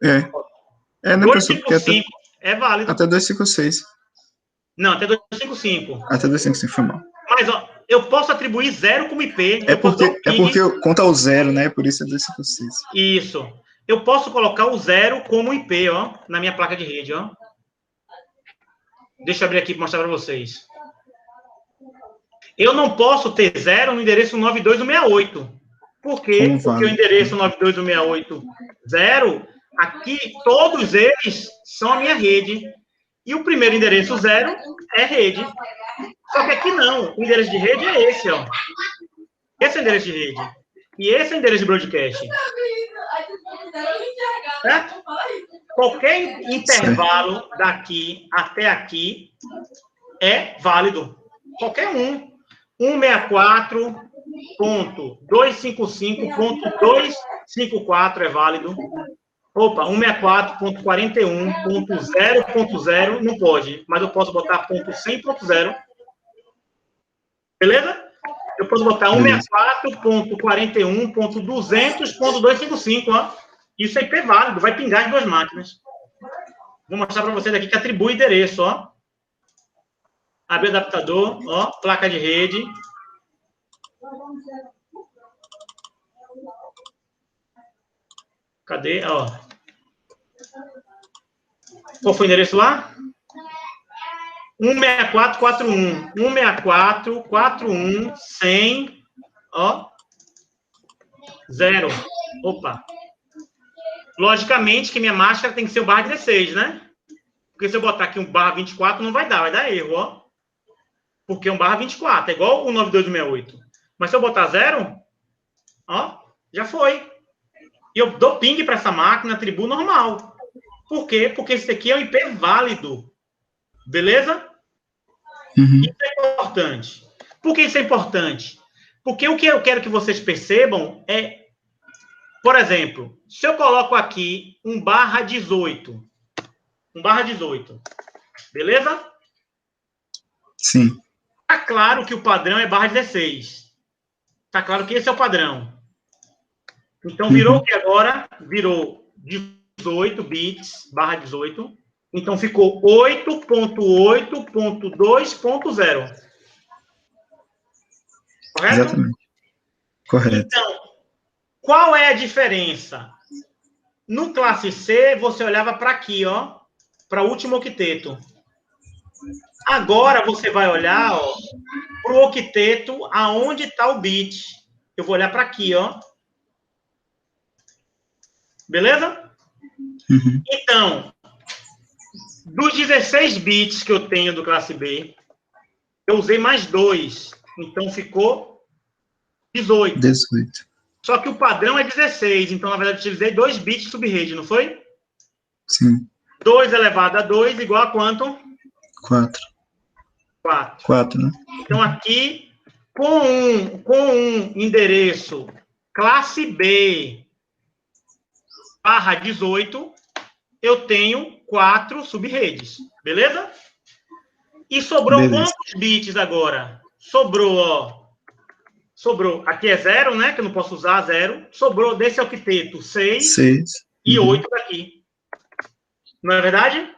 ver. É, né, professor? Porque 255 é válido. Até 256. Não, até 255. Até 255 foi mal. Mas, ó, eu posso atribuir 0 como IP. É porque conta o 0, né? Por isso é 256. Isso. Eu posso colocar o 0 como IP, ó, na minha placa de rede, ó. Deixa eu abrir aqui para mostrar para vocês. Eu não posso ter 0 no endereço 92168. Por quê? Porque o endereço 92168.0, aqui, todos eles são a minha rede. E o primeiro endereço 0 é rede. Só que aqui não. O endereço de rede é esse, ó. Esse é o endereço de rede. E esse é o endereço de broadcast. Certo? Qualquer intervalo daqui até aqui é válido. Qualquer um. 164.255.254 é válido. Opa, 164.41.0.0 não pode, mas eu posso botar .100.0. Beleza? Eu posso botar 164.41.200.255, ó. Isso é IP válido, vai pingar em 2 máquinas. Vou mostrar para vocês aqui que atribui endereço, ó. Abrir o adaptador, ó, placa de rede. Cadê? Ó. Qual foi o endereço lá? 16441. 16441 100, ó. 0. Opa. Logicamente que minha máscara tem que ser o /16, né? Porque se eu botar aqui um /24, não vai dar erro, ó. Porque é um /24, é igual o 9268. Mas se eu botar 0, ó, já foi. E eu dou ping para essa máquina, atribuo normal. Por quê? Porque esse aqui é um IP válido. Beleza? Uhum. Isso é importante. Por que isso é importante? Porque o que eu quero que vocês percebam é, por exemplo, se eu coloco aqui um /18, beleza? Sim. Tá claro que o padrão é /16. Tá claro que esse é o padrão. Então, virou o que agora? Virou 18 bits, /18. Então, ficou 8.8.2.0. Correto? Exatamente. Correto. Então, qual é a diferença? No classe C, você olhava para aqui, ó, para o último octeto. Agora, você vai olhar para o octeto aonde está o bit. Eu vou olhar para aqui, ó. Beleza? Uhum. Então, dos 16 bits que eu tenho do classe B, eu usei mais 2. Então, ficou 18. 18. Só que o padrão é 16. Então, na verdade, eu utilizei 2 bits subrede, não foi? Sim. 2 elevado a 2 igual a quanto? 4. 4. 4, né? Então, aqui, com um endereço classe B barra 18, eu tenho 4 sub-redes. Beleza? E sobrou Beleza. quantos bits agora? Sobrou, ó. Sobrou. Aqui é 0, né? Que eu não posso usar 0. Sobrou desse octeto 6 e 8 daqui. Não é verdade?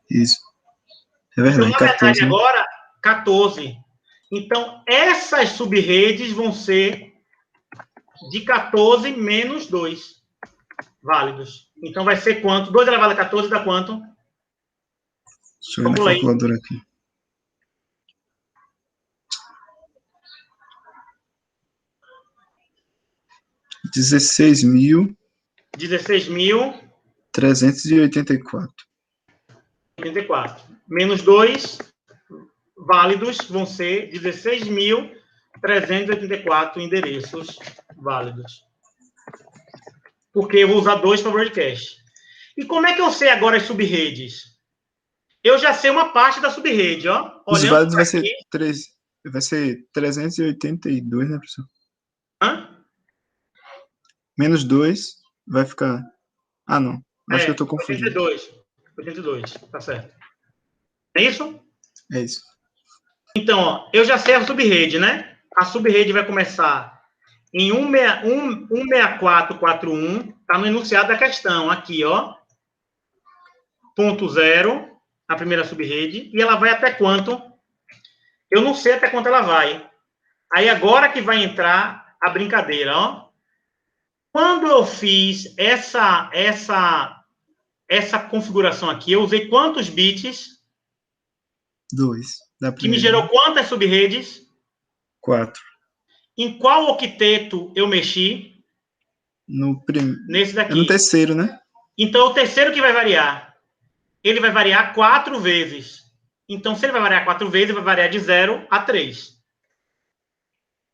Isso. É verdade. Então, na 14, verdade, né? agora, 14. Então, essas sub-redes vão ser de 14 menos 2 válidos. Então, vai ser quanto? 2 elevado a 14 dá quanto? Deixa eu ver na calculadora aqui. 16.000. 16.384. Menos 2 válidos vão ser 16.384 endereços válidos. Porque eu vou usar 2 para broadcast. E como é que eu sei agora as sub-redes? Eu já sei uma parte da sub-rede, ó. Os Olhando válidos aqui, vai ser 382, né, professor? Hã? Menos 2 vai ficar... Ah, não. Acho que eu tô confundindo. 82, tá certo. É isso? É isso. Então, ó, eu já sei a sub-rede, né? A sub-rede vai começar em 16441, tá no enunciado da questão, aqui, ó. Ponto 0, a primeira sub-rede, e ela vai até quanto? Eu não sei até quanto ela vai. Aí agora que vai entrar a brincadeira, ó. Quando eu fiz essa configuração aqui, eu usei quantos bits? 2. Que me gerou quantas sub-redes? 4. Em qual octeto eu mexi? Nesse daqui. É no terceiro, né? Então, o terceiro que vai variar. Ele vai variar 4 vezes. Então, se ele vai variar 4 vezes, ele vai variar de 0 a 3.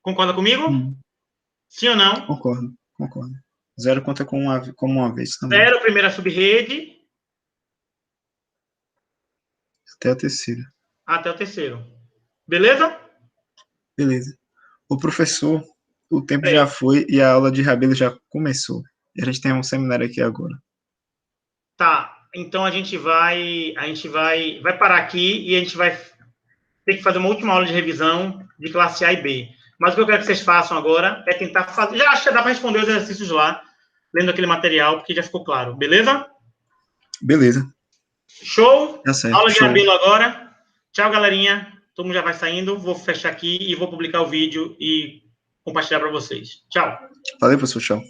Concorda comigo? Sim ou não? Concordo. 0 conta como uma vez também. 0, primeira sub-rede. Até a terceira. Até o terceiro. Beleza? Beleza. O professor, o tempo já foi e a aula de Rabelo já começou. E a gente tem um seminário aqui agora. Tá. Então, a gente vai parar aqui e a gente vai ter que fazer uma última aula de revisão de classe A e B. Mas o que eu quero que vocês façam agora é tentar fazer... Já acho que dá para responder os exercícios lá, lendo aquele material, porque já ficou claro. Beleza? Beleza. Show? Tá certo. Aula de Show. Rabelo agora. Tchau, galerinha. Todo mundo já vai saindo. Vou fechar aqui e vou publicar o vídeo e compartilhar para vocês. Tchau. Valeu, professor. Tchau.